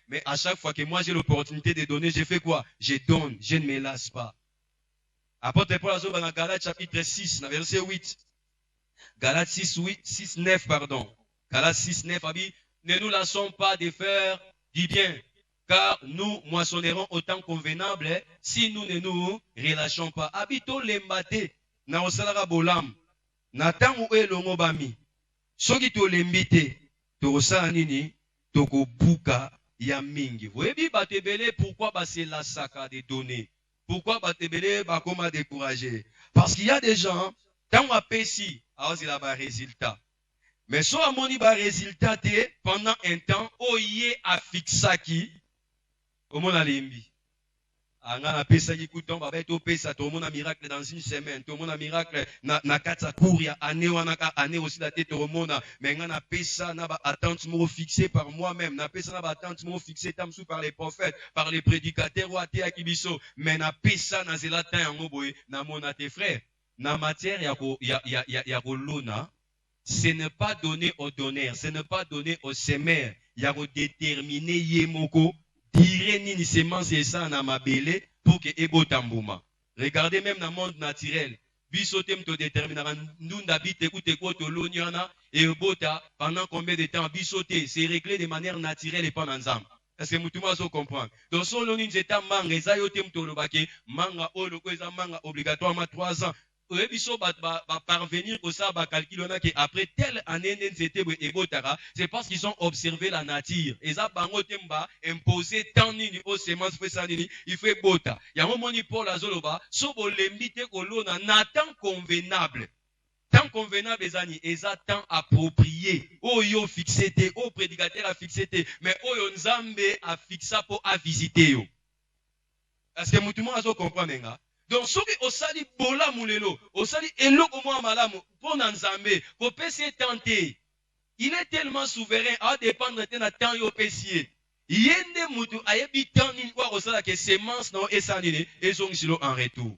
Mais à chaque fois que moi j'ai l'opportunité de donner, je fais quoi? Je donne, je ne me lasse pas. Apôtre Paul dans Galates chapitre 6, verset 8. Galates 6, 9, pardon. Galates 6, 9, ne nous lassons pas de faire du bien, car nous moissonnerons autant convenable si nous ne nous relâchons pas. Habito l'embate, na osalara bolam, na tangu elongo bami. Soki tolembi te, tokosala nini, tokobuka ya mingi. Voyebi batebele pourquoi se lasaka de donner? Pourquoi batebele bakoma décourager? Parce qu'il y a des gens, tant on apesi, alors il a ba résultat. Mais so amoni ba résultat te pendant un temps, oye a fixaki, omona lembi. Angana pesa yikuton ba beto pesa to mona miracle dans une semaine, to mona miracle na katsa courir année wanaka année aussi la tête to mona, mais ngana pesa na ba attente mo fixé par moi-même, na pesa na ba attente mo fixé tamsou par les prophètes, par les prédicateurs ou até akibiso, mais na pesa na zelata yango boye na mona tes frères, na matière ya ko lona, ce n'est pas donné au donneur, ce n'est pas donné au semeur, ya ko déterminer yemoko. Ni semence et ça na mabele pour que ebo tambouma. Regardez même dans le monde naturel. Bisotem to déterminera ndunda bite koute koto lonyana et bota pendant combien de temps bisoté c'est réglé de manière naturelle et pas ensemble. Est-ce que mutumo so comprendre? Donc son loni nzeta manga eza yotem to lobake manga olo ko eza manga obligatoirement 3 ans. Parvenir au sabbat calcul après telle année c'est parce qu'ils ont observé la nature et ça bangotemba imposé tant nini au semences fait ça nini il fait bota ya momoni pour la zoloba so bolembite kolona na temps convenable ezani eza temps approprié oyo fixé te au prédicateur a fixé te mais oyo nzambe a fixé pour a visiter yo. Est-ce que mutumo azo comprendre nga? Donc, ce qui osali bola mulelo, osali eloko mwa malamu, pour Nzambe, pour pesi tenter. Il est tellement souverain à dépendre de temps yo pesier. Yende mutu ayebi temps ni kwa osala ke semence non esanine ezongisilo en retour.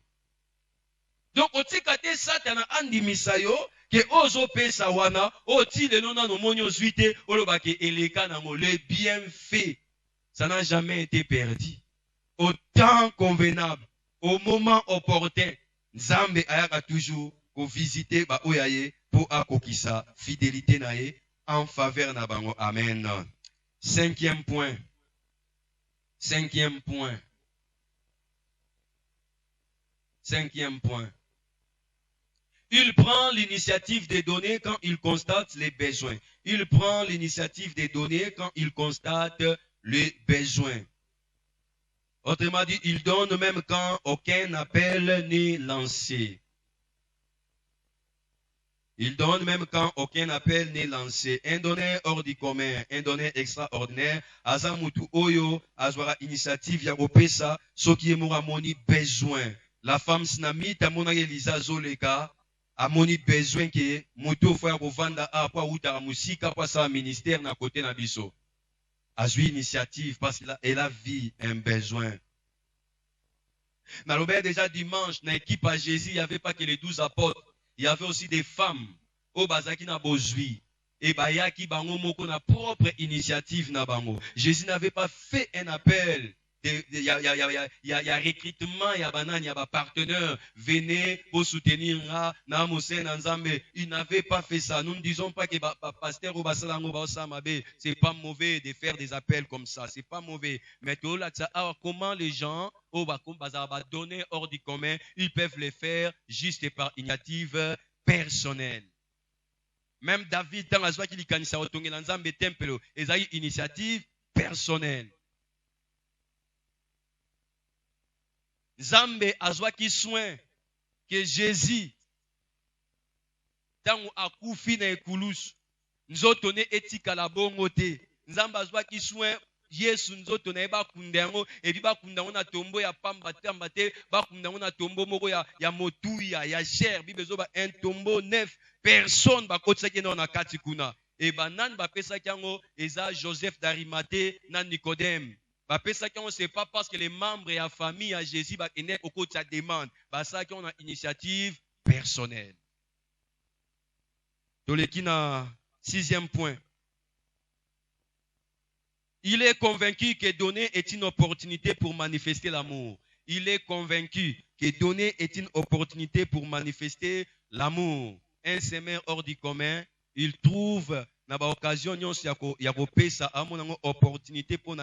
Donc, otikate satana andi misayo, que ozo pesa wana oti le nona no monyo zuite oloba ke eleka nango le bienfait ça n'a jamais été perdu au temps convenable au moment opportun Nzambe ayaka toujours ko visiter ba oyaye pour akokisa fidélité na ye en faveur na bango. Amen. Cinquième point. Cinquième point. Cinquième point. Il prend l'initiative de donner quand il constate les besoins. Il prend l'initiative de donner quand il constate les besoins. Autrement dit, il donne même quand aucun appel n'est lancé. Il donne même quand aucun appel n'est lancé. Un donneur hors du commun, un donneur extraordinaire. Azamutu Oyo, Azwara initiative, Yagopesa, ce qui est moni besoin. La femme snamite, Amona Elisa Zoleka, a moni besoin que Mutu Foya Rovanda a quoi Uta Musika, quoi sa ministère na côté Nabiso. Azui initiative parce qu'elle a vu un besoin. Dans l'auberge déjà dimanche, dans l'équipe à Jésus, il n'y avait pas que les 12 apôtres. Il y avait aussi des femmes au Bazaki na Bozui. Et Bayaki Bango Moko na propre initiative na Bango. Jésus n'avait pas fait un appel. Il y a recrutement, il y a banan, il y a partenaire. Venez pour soutenir na Moussé Nzambe. Il n'avait pas fait ça. Nous ne disons pas que pasteur ou basalango basamabe, c'est pas mauvais de faire des appels comme ça. C'est pas mauvais. Mais comment les gens donner hors du commun, ils peuvent le faire juste par initiative personnelle. Même David, dans la joie qu'il y a otongi na Nzambe temple, ils ont une initiative personnelle. Nzambe azwaki soin que Jésus tango akufi na ekulusu nzoto ne etika la bongo te. Nzambe azwaki soin Yesu nzoto na eba kundango ebi ba kundango na tombo ya pamba te ba kundango na tombo moko ya motuya ya chair bibezo ba un tombeau neuf personne ba kotsaki na kati kuna e banan ba pesaki yango eza Joseph d'Arimathée na Nicodème. Ce n'est pas parce que les membres et la famille à Jésus sont au côté de sa demande. Ça qu'on a une initiative personnelle. Sixième point. Il est convaincu que donner est une opportunité pour manifester l'amour. Il est convaincu que donner est une opportunité pour manifester l'amour. Un semeur hors du commun, il trouve na ba occasion ya kopesa amonango opportunité pour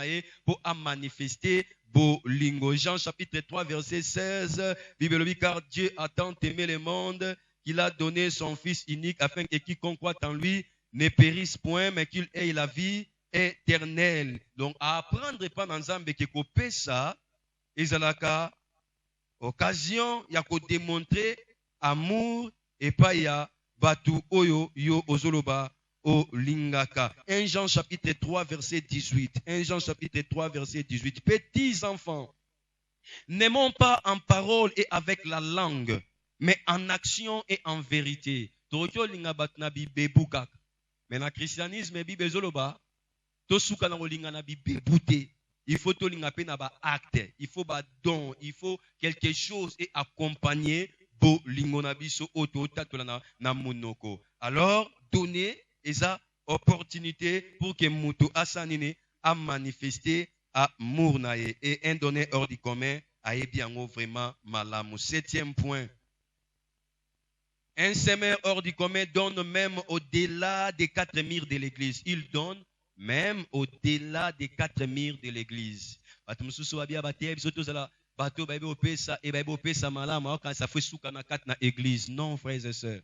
manifester bolingo. Jean chapitre 3 verset 16 Bible dit car Dieu a tant aimé le monde qu'il a donné son fils unique afin que quiconque croit en lui ne périsse point mais qu'il ait la vie éternelle. Donc à apprendre pas dans Nzambe ke kopesa ezalaka occasion ya ko démontrer amour et pas ya batu oyo yo ozoloba o lingaka. 1 Jean chapitre 3 verset 18. 1 Jean chapitre 3 verset 18. Petits enfants, n'aimons pas en parole et avec la langue, mais en action et en vérité. Tokyo linga batna bi bebukak. Mais na christianisme bi bezoloba to suka na linga na bi bebute. Il faut to linga pe na ba acte, il faut ba don, il faut quelque chose et accompagner bo lingo na biso oto tatola na monoko. Alors donner esa opportunité pour que Moutou Asanine a manifesté amour nae et un donné hors du commun a bien vraiment malamu. Septième point. Un semeur hors du commun donne même au-delà des 4 murs de l'église. Il donne même au-delà des 4 murs de l'église. Non, frères et sœurs.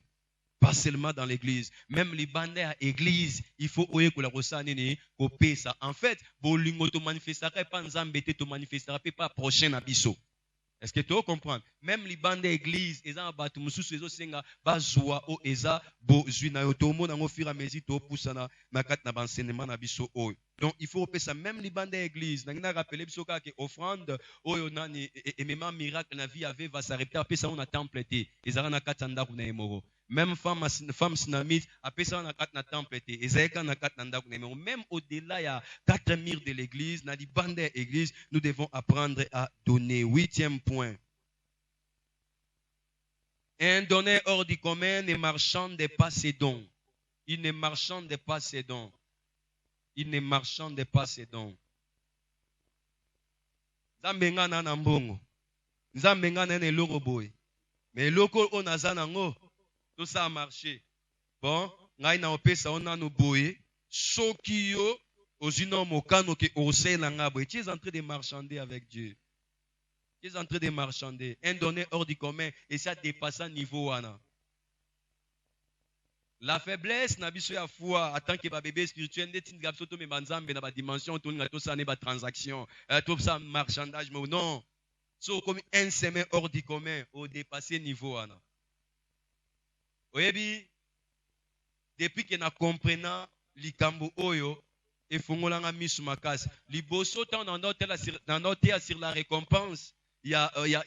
Pas seulement dans l'église, même les bandits à l'église, il faut oyer que la rosane copie ça. En fait, bolingo to manifesterait pas nzambe te manifesterait pas prochain abisso. Est-ce que tu comprends? Même les bandits à l'église, ils ont battu mususu ezo senga bazwa o eza bo zuina yo to mona ngo fira mezi to pusana na kat na enseignement na biso o. Donc il faut repérer ça même les bandits à l'église. N'a rappelé biso ka que offrande oyo nani et même miracle na vie avait va s'arrêter après ça on a temple té. Ezara na katanda kuna emoro. Même femme sinamite, après ça, on a 4 na temple. Même au-delà, il y a 4 murs de l'église, dans les bandes de l'église, nous devons apprendre à donner. 8e point. Un donneur hors du commun ne marchande pas ses dons. Il ne marchande pas ses dons. Il ne marchande pas ses dons. Zambenga na nambongo. Zambenga na ne loko boy. Mais loko on a zanango. Tout ça a marché. Bon, ngai na opesa on a no boy. Soki yo ozino mokano ke osei na ngabo. Tu es en train de marchander avec Dieu. Tu es en train de marchander. Un donneur hors du commun et ça dépasse un niveau wana. La faiblesse n'a pas ya foi en tant que bébé spirituel n'est pas absolument mais banzambe na ba dimension tout na tout ça n'est pas transaction tout ça marchandage mais non so comme un semaine hors du commun au dépassé niveau ana oyebi depuis que na comprenant likambo oyo et fongolanga misu makasi liboso tant dans notre sur la récompense il y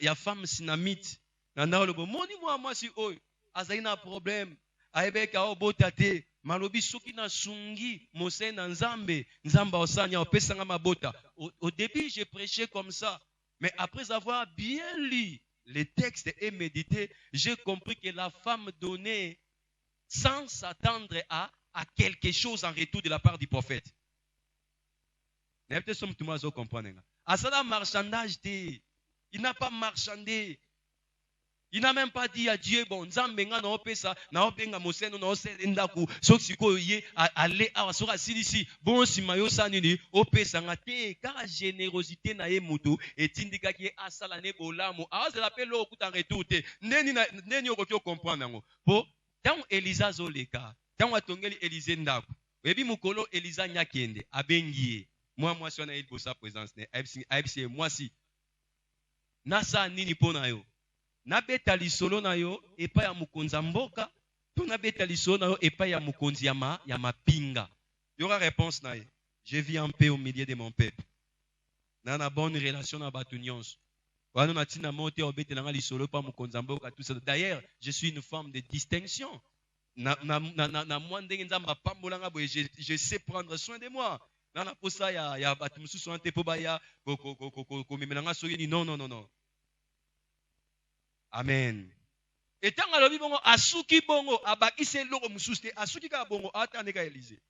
a femme sinamite na le bon moni moi si oyo azaina problème aebeka obota te malobi soki na sungi mose na nzambe nzamba osanya opesanga mabota au début j'ai prêché comme ça mais après avoir bien lu les textes et médité j'ai compris que la femme donnait sans s'attendre à quelque chose en retour de la part du prophète. Peut-être que tout le monde comprend. À ça marchandage il n'a pas marchandé. Il n'a même pas dit à Dieu, bon, Nzambenga na opesa, na openga moseno na osele ndaku, soko ye aller awasora silisi, bon simayo sanini, opesa ngate, car générosité na ye mutu, et tindika ki asala ne bolamo, awas la pelo okuta retourte, neni okokyo comprendre ngo. Po, tant Elisa zoleka, tant atongeli Elise ndaku, ebi mukolo Elisa nyakende, abengiye, moi si on a eu pour sa présence, aibsi moi si, nasa nini pona yo. Nabeta lisolo na yo epa ya mukonza mboka to nabeta lisolo na yo epa ya mukonzi ya mapinga. Il y aura réponse na ye. Je vis en paix au milieu de mon peuple. Na na bonne relation na batu nyonso. Wana na tina monte obete na lisolo pa mukonza mboka tout ça. D'ailleurs, je suis une femme de distinction. Na moi ndenge nzamba pambolanga boye je sais prendre soin de moi. Na na posa ya batu mususu ante po ba ya ko memelanga soki non. Amen. Et tant que l'on bongo asuki bongo abakise loko mususte asuki ka bongo atane ka Élysée.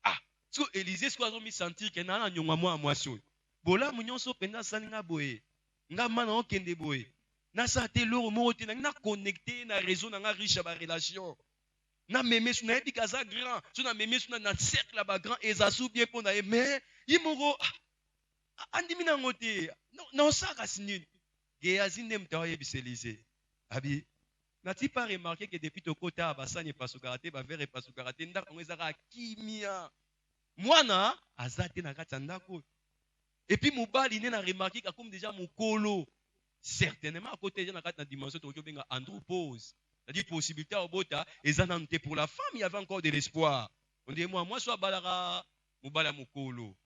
Ah, so Élysée ce qu'on mi sentir que na nyonga moi mwasio. Bola munyonso penda saninga boye. Nga mana okende boye. Na sa te loko mo te na connecter na réseau na riche ba relation. Na meme su na ebikaza grand, so na meme su na cercle ba grand ezasu bien pona mais yimoro andi mina ngote. Non ça ka sinini. Géazine mtaoye biselise. Abi, n'a-t-il pas remarqué que depuis ton côté à Bassani Pasukarate, Bavere Pasukarate, ndak on ezara kimia. Mwana azate na katandako. Et puis Moubali n'a remarqué que comme déjà mukolo certainement à côté de la dimension de benga andropause. C'est-à-dire possibilité au bota ezanante pour la femme, il y avait encore de l'espoir. On dit moi soit balara Moubala mukolo.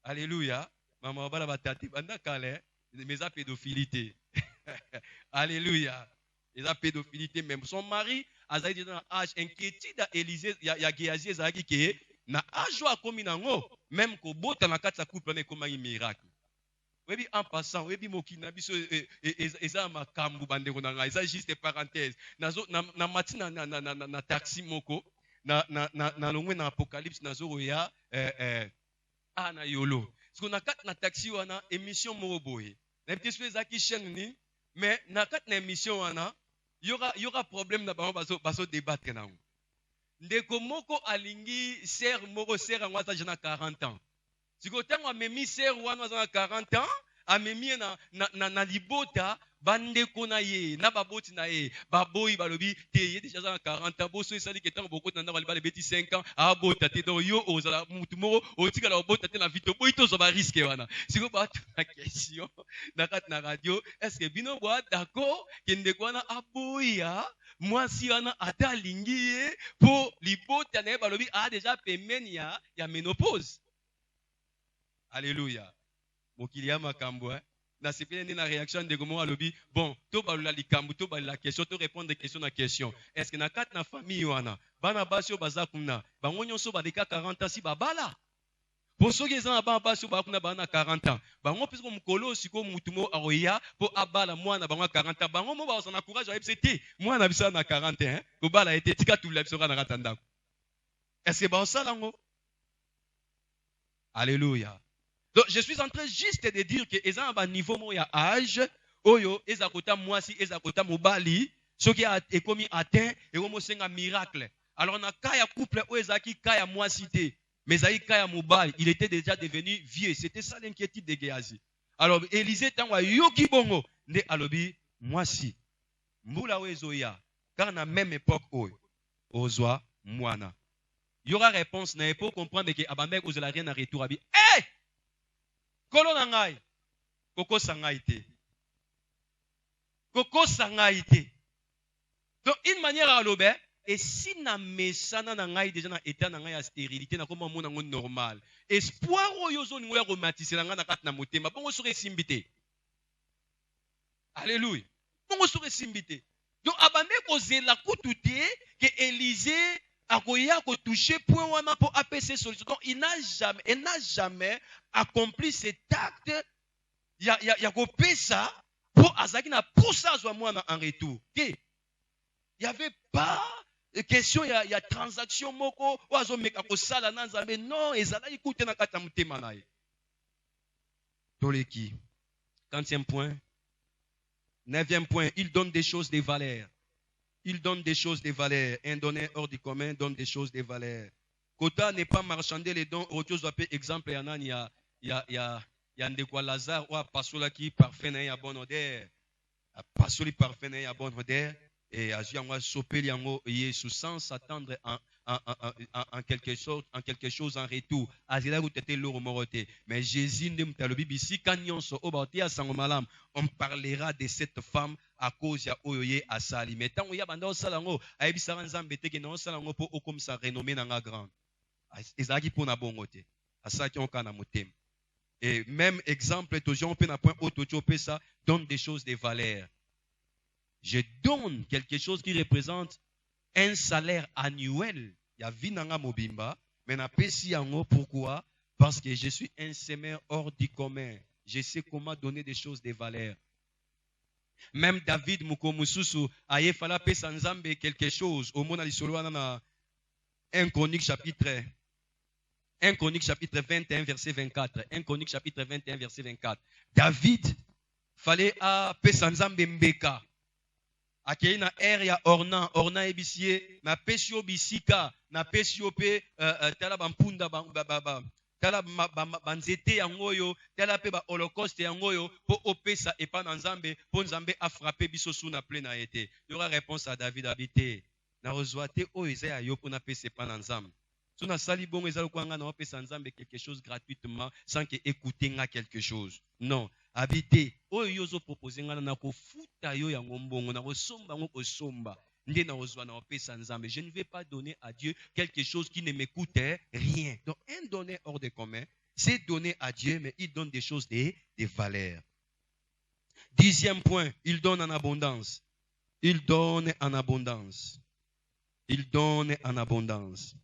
Alléluia. Maman bala batati banda kale. Mais à pédophilité. Alléluia. Les a pédophilité même. Son mari a dit dans l'âge inquiétude à Élysée, il y a Géasi Ezaki qui est na âge à comme nango même ko bota na kata couple na comme un miracle. Oui en passant, oui mokina biso eza makambu bande ko nanga, eza juste parenthèse. Na matina na taxi moko na longwe na apocalypse na zoro ya na yolo. Parce qu'on a quatre na taxi wana émission moroboye. Na petite chose qui chaîne ni mais na quatre na émission wana il y aura problème na baso débattre na. Ndeko moko alingi ser moko ser ngwaza jana 40 ans. Siko tango amemi ser wana za 40 ans, amemi na libota bandeko na ye na baboti na ye baboyi balobi te ye déjà za 40 ans boso esali ke tango boko na bali beti 5 ans abota te donc yo ozala mutu moko otika la bota te na vito boyi to zo ba risque wana siko ba na question na kat na radio est-ce que bino boa d'accord ke ndeko wana aboya mwasi wana ata lingi ye po libota na ye balobi a déjà pemeni ya ménopause. Alléluia. Mokili ya makambo na sepene na réaction de gomo alobi bon to balula likambu to balula question to répondre question na question est-ce que na kat na famille wana bana basio baza kuna bango nyonso baleka 40 ans si babala Pour ceux qui sont à bas sur 40 ans, bango puisque mukolo siko mutumo aroya pour abala moi na bango 40 ans, bango mo ba on encourage à FCT, moi na bisa na 40 ans, ko bala été tika tout la bisora na katanda. Est-ce que ba ça lango? Alléluia. Donc je suis en train juste de dire que ils ont un niveau mo ya âge, oyo ezakota moi si ezakota mobali, ce qui a commis atteint et on mo un miracle. Alors na kaya couple o ezaki kaya moi cité. Mais Aïkaya Mobile, il était déjà devenu vieux. C'était ça l'inquiétude de Géasi. Alors, Élisée, tangwa yoki bongo, ne alobi, moi si, moula oezoya, car na même époque, ozwa, moana. Il y aura réponse, n'a pas comprendre que Abamek ozela rien à retour, abi, hey! Kolo nangai, koko sangaite. Koko sangaite. Donc, une manière à l'obé, et si na mesana na ngai déjà na état na ngai ya stérilité na koma mona ngo normal espoir oyo zo ngoya romantiser nga na kat na motema bongo sore simbité. Alléluia. Bongo sore simbité. Donc abame ko zela kututé que Élisée akoya ko toucher point wana pour APC solution. Donc il n'a jamais accompli cet acte ya ko pesa pour azaki na pour ça zo moi en retour. Il y avait pas question il y a transaction moko oazo meka ko sala na nzambe non ezala ikuté na kata mutema na ye. Toleki. 40e point. 9e point, il donne des choses de valeur. Il donne des choses de valeur. Un donneur hors du commun donne des choses de valeur. Kota n'est pas marchander les dons. Autre chose, exemple, il y a ndekwa Lazare ou pasola qui parfait na ya bonne odeur. Pasoli parfait na ya bonne odeur. Et à sopeli yango Yesu sans s'attendre en quelque chose en retour. Azila gutete loro morote. Mais Jésus ne mtalobi bisi kanyonso obati asango malam. On parlera de cette femme à cause ya oyoye asali. Mais tant ya banda osalango ayebisa nzambe te ke na osalango po okom sa renommé na nga grande. Ezaki pona bongote. Asaki on kana motem. Et même exemple toujours on peut na point auto ça donne des choses de valeur. Je donne quelque chose qui représente un salaire annuel. Il y a Vinanga Mobimba, mais na pesi yango pourquoi? Parce que je suis un semeur hors du commun. Je sais comment donner des choses de valeur. Même David Mukomususu aye fala pesa nzambe quelque chose. Au mona lisolo na 1 Chronique chapitre 21 verset 24. 1 Chronique chapitre 21 verset 24. David fallait a pesa nzambe mbeka. Akei na area ornan ebisie na pesio bisika na pesio pe tala bampunda tala banzete yangoyo tala pe ba holocauste yangoyo po opesa epa na nzambe po nzambe a frappé biso sous na plein na été. Il y aura réponse à David habité na rezoate o ezaya yo po na pesa epa na nzambe. Suna sali bongo ezalo kwanga na opesa nzambe quelque chose gratuitement sans que écouter nga quelque chose. Non. Habité, oyo yozo proposer ngana na ko futa yo ya ngombongo na ko somba ngo ko somba nde na ozwa na opesa nzambe. Je ne vais pas donner à Dieu quelque chose qui ne me coûte rien. Donc un donner hors de commun, c'est donner à Dieu mais il donne des choses de valeur. 10e point, il donne en abondance. Il donne en abondance. Il donne en abondance.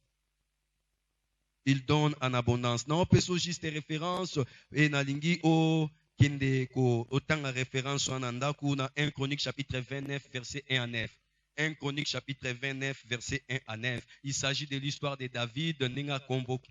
Il donne en abondance. Non, on peut juste référence et na lingi o kende ko autant référence en andaku na 1 Chronique chapitre 29 verset 1 à 9. 1 Chronique chapitre 29 verset 1 à 9. Il s'agit de l'histoire de David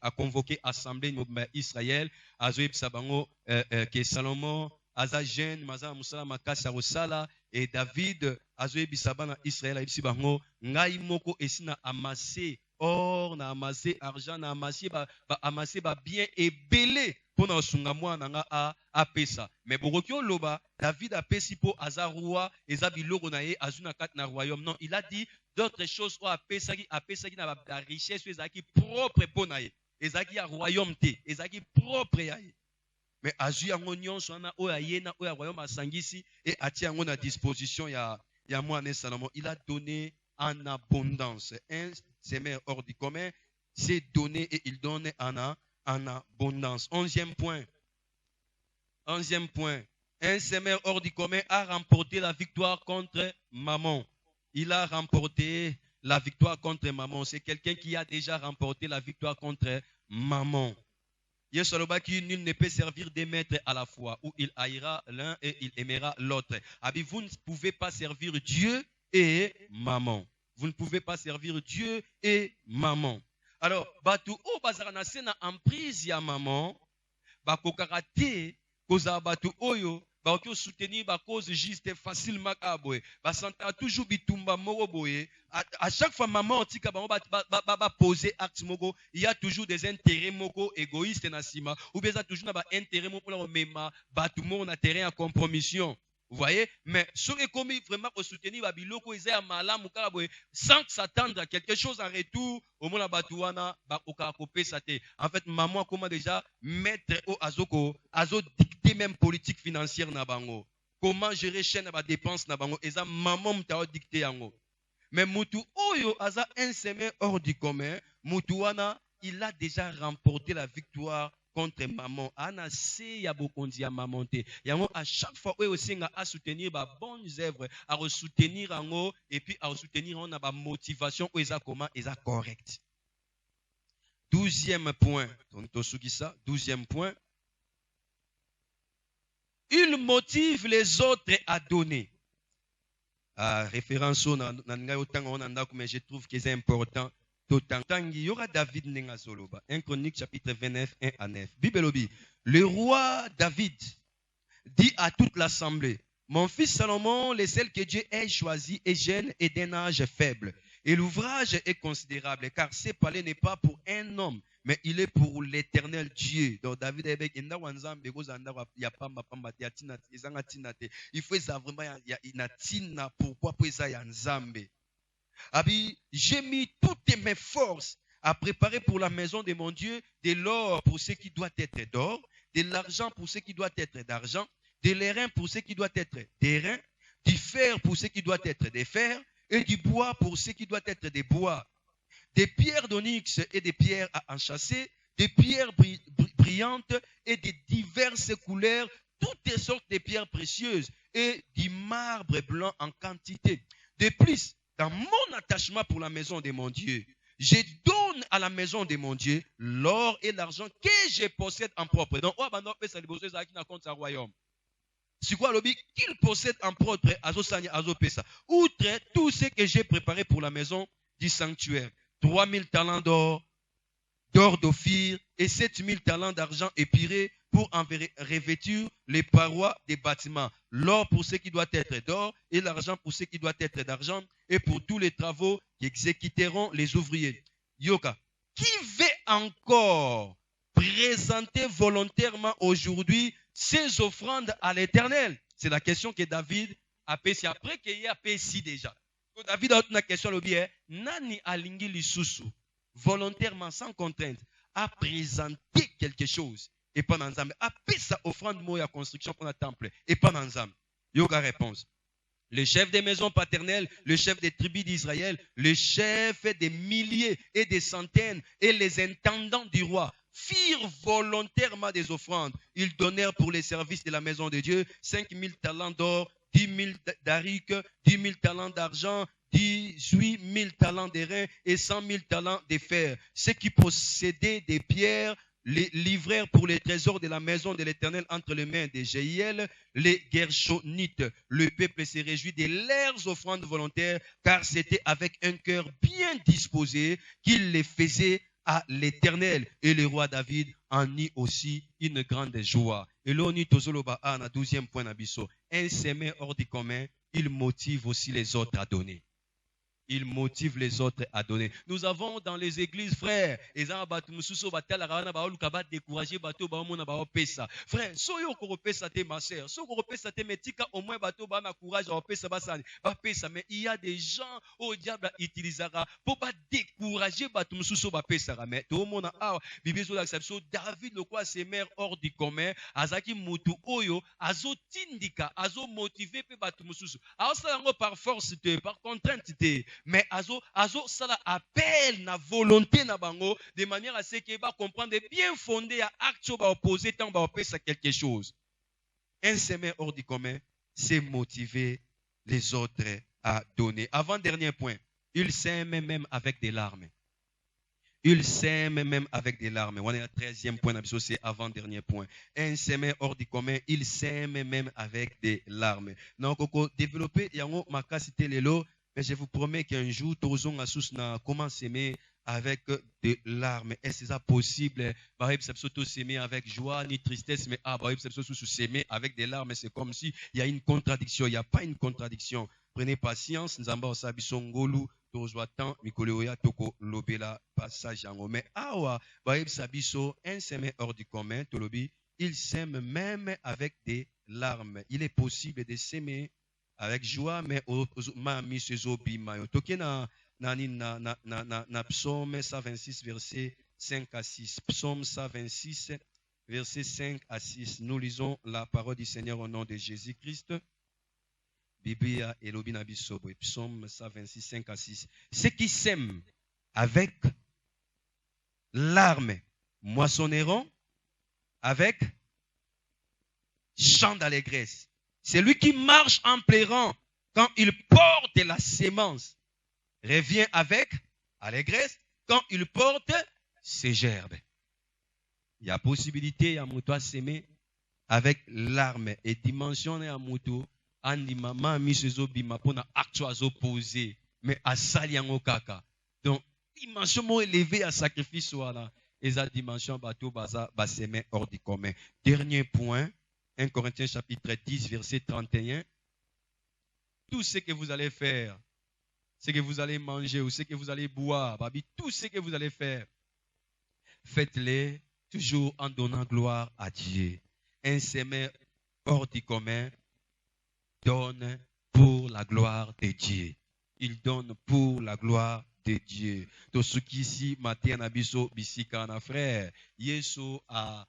a convoqué assemblée Israël azoib sabango que Salomon aza jeune maza musala makasa rosala et David azoib sabana Israël aibsi bango ngai moko esina amassé or na amassé argent na amassé ba bien ebelé pour na sunga mwana nga a pesa. Mais borokyo loba David a pesi po azarua eza biloko na ye azuna kat na royaume. Non, il a dit d'autres choses o a pesa ki na ba richesse ezaki propre po na ye. Ezaki ya royaume te, ezaki propre ya ye. Mais azu yango nyonso na o ya ye na o ya royaume asangisi et atia yango na disposition ya mwana Salomon. Il a donné en abondance. Un semeur hors du commun, c'est donné et il donne en abondance. 11e point. 11e point. Un semeur hors du commun a remporté la victoire contre Mammon. Il a remporté la victoire contre Mammon. C'est quelqu'un qui a déjà remporté la victoire contre Mammon. Yesu alobaki, nul ne peut servir des maîtres à la fois, où il haïra l'un et il aimera l'autre. Abi, vous ne pouvez pas servir Dieu et maman. Vous ne pouvez pas servir Dieu et maman. Alors, batu o bazara na se na emprise ya maman, bakokaka te kozala batu oyo bakoki soutenir ba cause juste facilement ka boye. Basanta toujours bitumba moko boye. À chaque fois maman otika bango ba poser acte moko, il y a toujours des intérêts moko égoïstes na sima ou bien ça toujours na ba intérêt moko pour mema batu moko na terrain en compromission. Vous voyez? Mais ce qui est commis vraiment pour soutenir Babiloko, ils ont malamu kalaboye sans s'attendre à quelque chose en retour. Au moins la batouana, bakokakopé sate. En fait, maman comment déjà mettre au azoko, azo dicter même politique financière na bango. Comment gérer chaîne à dépenses na bango. Eza maman mtao dicter yango. Mais mutu oyo aza un semaine hors du commun. Mutuana, il a déjà remporté la victoire contre maman. Ana se ya bokondi ya maman te. Yango à chaque fois où aussi à soutenir ba bonnes œuvres, à soutenir ango et puis à soutenir on a ba motivation où eza comment eza correct. 12e point. Donc tosuki ça, 12e point. Il motive les autres à donner. Référence au mais je trouve que c'est important. Il y aura David Nengasoloba. 1 Chronique chapitre 29, 1 à 9. Bibelobi. Le roi David dit à toute l'assemblée, mon fils Salomon, le seul que Dieu ait choisi est jeune et d'un âge faible. Et l'ouvrage est considérable, car ce palais n'est pas pour un homme, mais il est pour l'éternel Dieu. Donc David il faut vraiment pourquoi j'ai mis toutes mes forces à préparer pour la maison de mon Dieu de l'or pour ce qui doit être d'or, de l'argent pour ce qui doit être d'argent, de l'airain pour ce qui doit être d'airain, du fer pour ce qui doit être des fers, et du bois pour ce qui doit être des bois, des pierres d'onyx et des pierres à enchâsser, des pierres brillantes et de diverses couleurs, toutes sortes de pierres précieuses et du marbre blanc en quantité. De plus, dans mon attachement pour la maison de mon Dieu, je donne à la maison de mon Dieu l'or et l'argent que je possède en propre. Donc, c'est quoi l'objet qu'il possède en propre outre tout ce que j'ai préparé pour la maison du sanctuaire. 3000 talents d'or d'Ophir et 7000 talents d'argent épiré pour en revêtir les parois des bâtiments. L'or pour ce qui doit être d'or et l'argent pour ce qui doit être d'argent et pour tous les travaux qui exécuteront les ouvriers. Yoka, qui veut encore présenter volontairement aujourd'hui ses offrandes à l'Éternel? C'est la question que David a posée après qu'il a posé déjà. David a une question, nani alingi lisusu volontairement sans contrainte à présenter quelque chose et pas ensemble à payer sa offrande moya construction pour un temple et pas ensemble. Yoga réponse. Le chef des maisons paternelles, le chef des tribus d'Israël, le chef des milliers et des centaines et les intendants du roi firent volontairement des offrandes. Ils donnèrent pour les services de la maison de Dieu 5000 talents d'or, 10 000 d'aric, 10 000 talents d'argent, 18 000 talents d'airain et 100 000 talents de fer. Ceux qui possédaient des pierres les livrèrent pour les trésors de la maison de l'Éternel entre les mains des Jéhiel, les Gershonites. Le peuple se réjouit de leurs offrandes volontaires, car c'était avec un cœur bien disposé qu'ils les faisaient à l'Éternel. Et le roi David en eut aussi une grande joie. Et là, on y tozoloba a 12e point d'abisso. Un semé hors du commun, il motive aussi les autres à donner. Il motive les autres à donner. Nous avons dans les églises, frères, décourager bateau pesa. Frère, soyo ko pesa te ma sœur, soyo pesa te metika au moins bateau ba na courage à pesa basani. Ba pesa mais il y a des gens au diable utilisera pour pas décourager bateau mususu ba pesa mais tout le monde a Bible sur l'acception David le quoi ses mères hors du commun azaki mutu oyo azo tindika azo motiver pe bateau mususu. Alors ça par force te par contrainte te mais azo sala appel na volonté na bango de manière à ce qu'il va comprendre bien fondé à acte va opposer tant va opposer à quelque chose. Un semé hors du commun, c'est motiver les autres à donner. Avant dernier point, il s'aime même avec des larmes. Il sème même avec des larmes. On est à 13e point, c'est avant-dernier point. Un sème hors du commun, il sème même avec des larmes. Donc, développer, il y a ma capacité l'élo, mais je vous promets qu'un jour, Tozon a sous comment s'aimer avec des larmes. Est-ce que c'est possible? Bah, ça peut s'aimer avec joie ni tristesse, mais ça peut s'aimer avec des larmes. C'est comme si il y a une contradiction. Il n'y a pas une contradiction. Prenez patience. Nous avons Sabisongolu. Tozwatan Mikoleoya Toko Lobela passage en mais awa Baïb Sabiso un sème hors du commun Tolobi il sème même avec des larmes. Il est possible de s'aimer avec joie mais mami sezobi mayo toke na psaume 126 verset 5 à 6. Psaume 126 verset 5 à 6. Nous lisons la parole du Seigneur au nom de Jésus-Christ. Biblia et Lobinabisobo, Psaume 126, 5 à 6. Ceux qui sèment avec larmes moissonneront avec chant d'allégresse. Celui qui marche en pleurant quand il porte la sémence revient avec allégresse quand il porte ses gerbes. Il y a possibilité à mouton à s'aimer avec larmes et dimensionner à mouton. Andi mama misezo bima pona acte opposé mais à saliango kaka. Donc dimension élevée à sacrifice voilà et sa dimension bateau baza basemen hors du commun. Dernier point 1 Corinthiens chapitre 10 verset 31. Tout ce que vous allez faire, ce que vous allez manger ou ce que vous allez boire, babi, tout ce que vous allez faire, faites-le toujours en donnant gloire à Dieu. Un semer hors du commun donne pour la gloire de Dieu. Il donne pour la gloire de Dieu. Donc, ce qui ici, matin, nabiso, bisika, na frère, Yesu a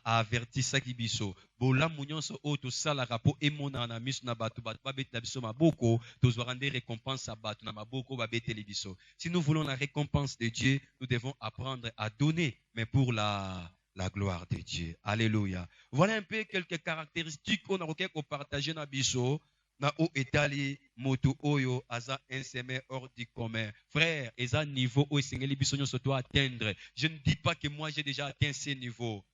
averti ça qui biso. Bola mounion so auto sala rapo et mon anamis na batu babet na biso maboko, tous va rendre récompense à batu na maboko babet biso. Si nous voulons la récompense de Dieu, nous devons apprendre à donner, mais pour la gloire de Dieu. Alléluia. Voilà un peu quelques caractéristiques qu'on a partagé dans biso. Na o etali moto oyo aza un semer hors du commun. Frère, eza niveau o esengeli biso nyonso to atteindre. Je ne dis pas que moi j'ai déjà atteint ces niveaux.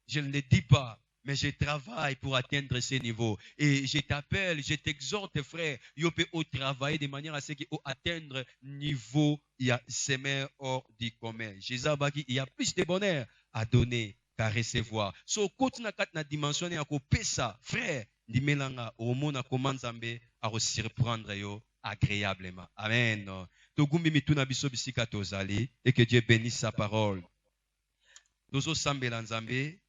Je ne le dis pas, mais je travaille pour atteindre ces niveaux. Et je t'appelle, je t'exhorte, frère, yo peut travailler de manière à ce que atteindre niveau il y a semer hors du commun. Jésus il y a plus de bonheur à donner qu'à recevoir. So côté na dimension ya ko pesa, frère, limelanga omona comment Nzambe a surprendre yo agréablement. Amen. Togumbi mituna biso bisika tozali et que Dieu bénisse sa parole. Tozo sambela Nzambe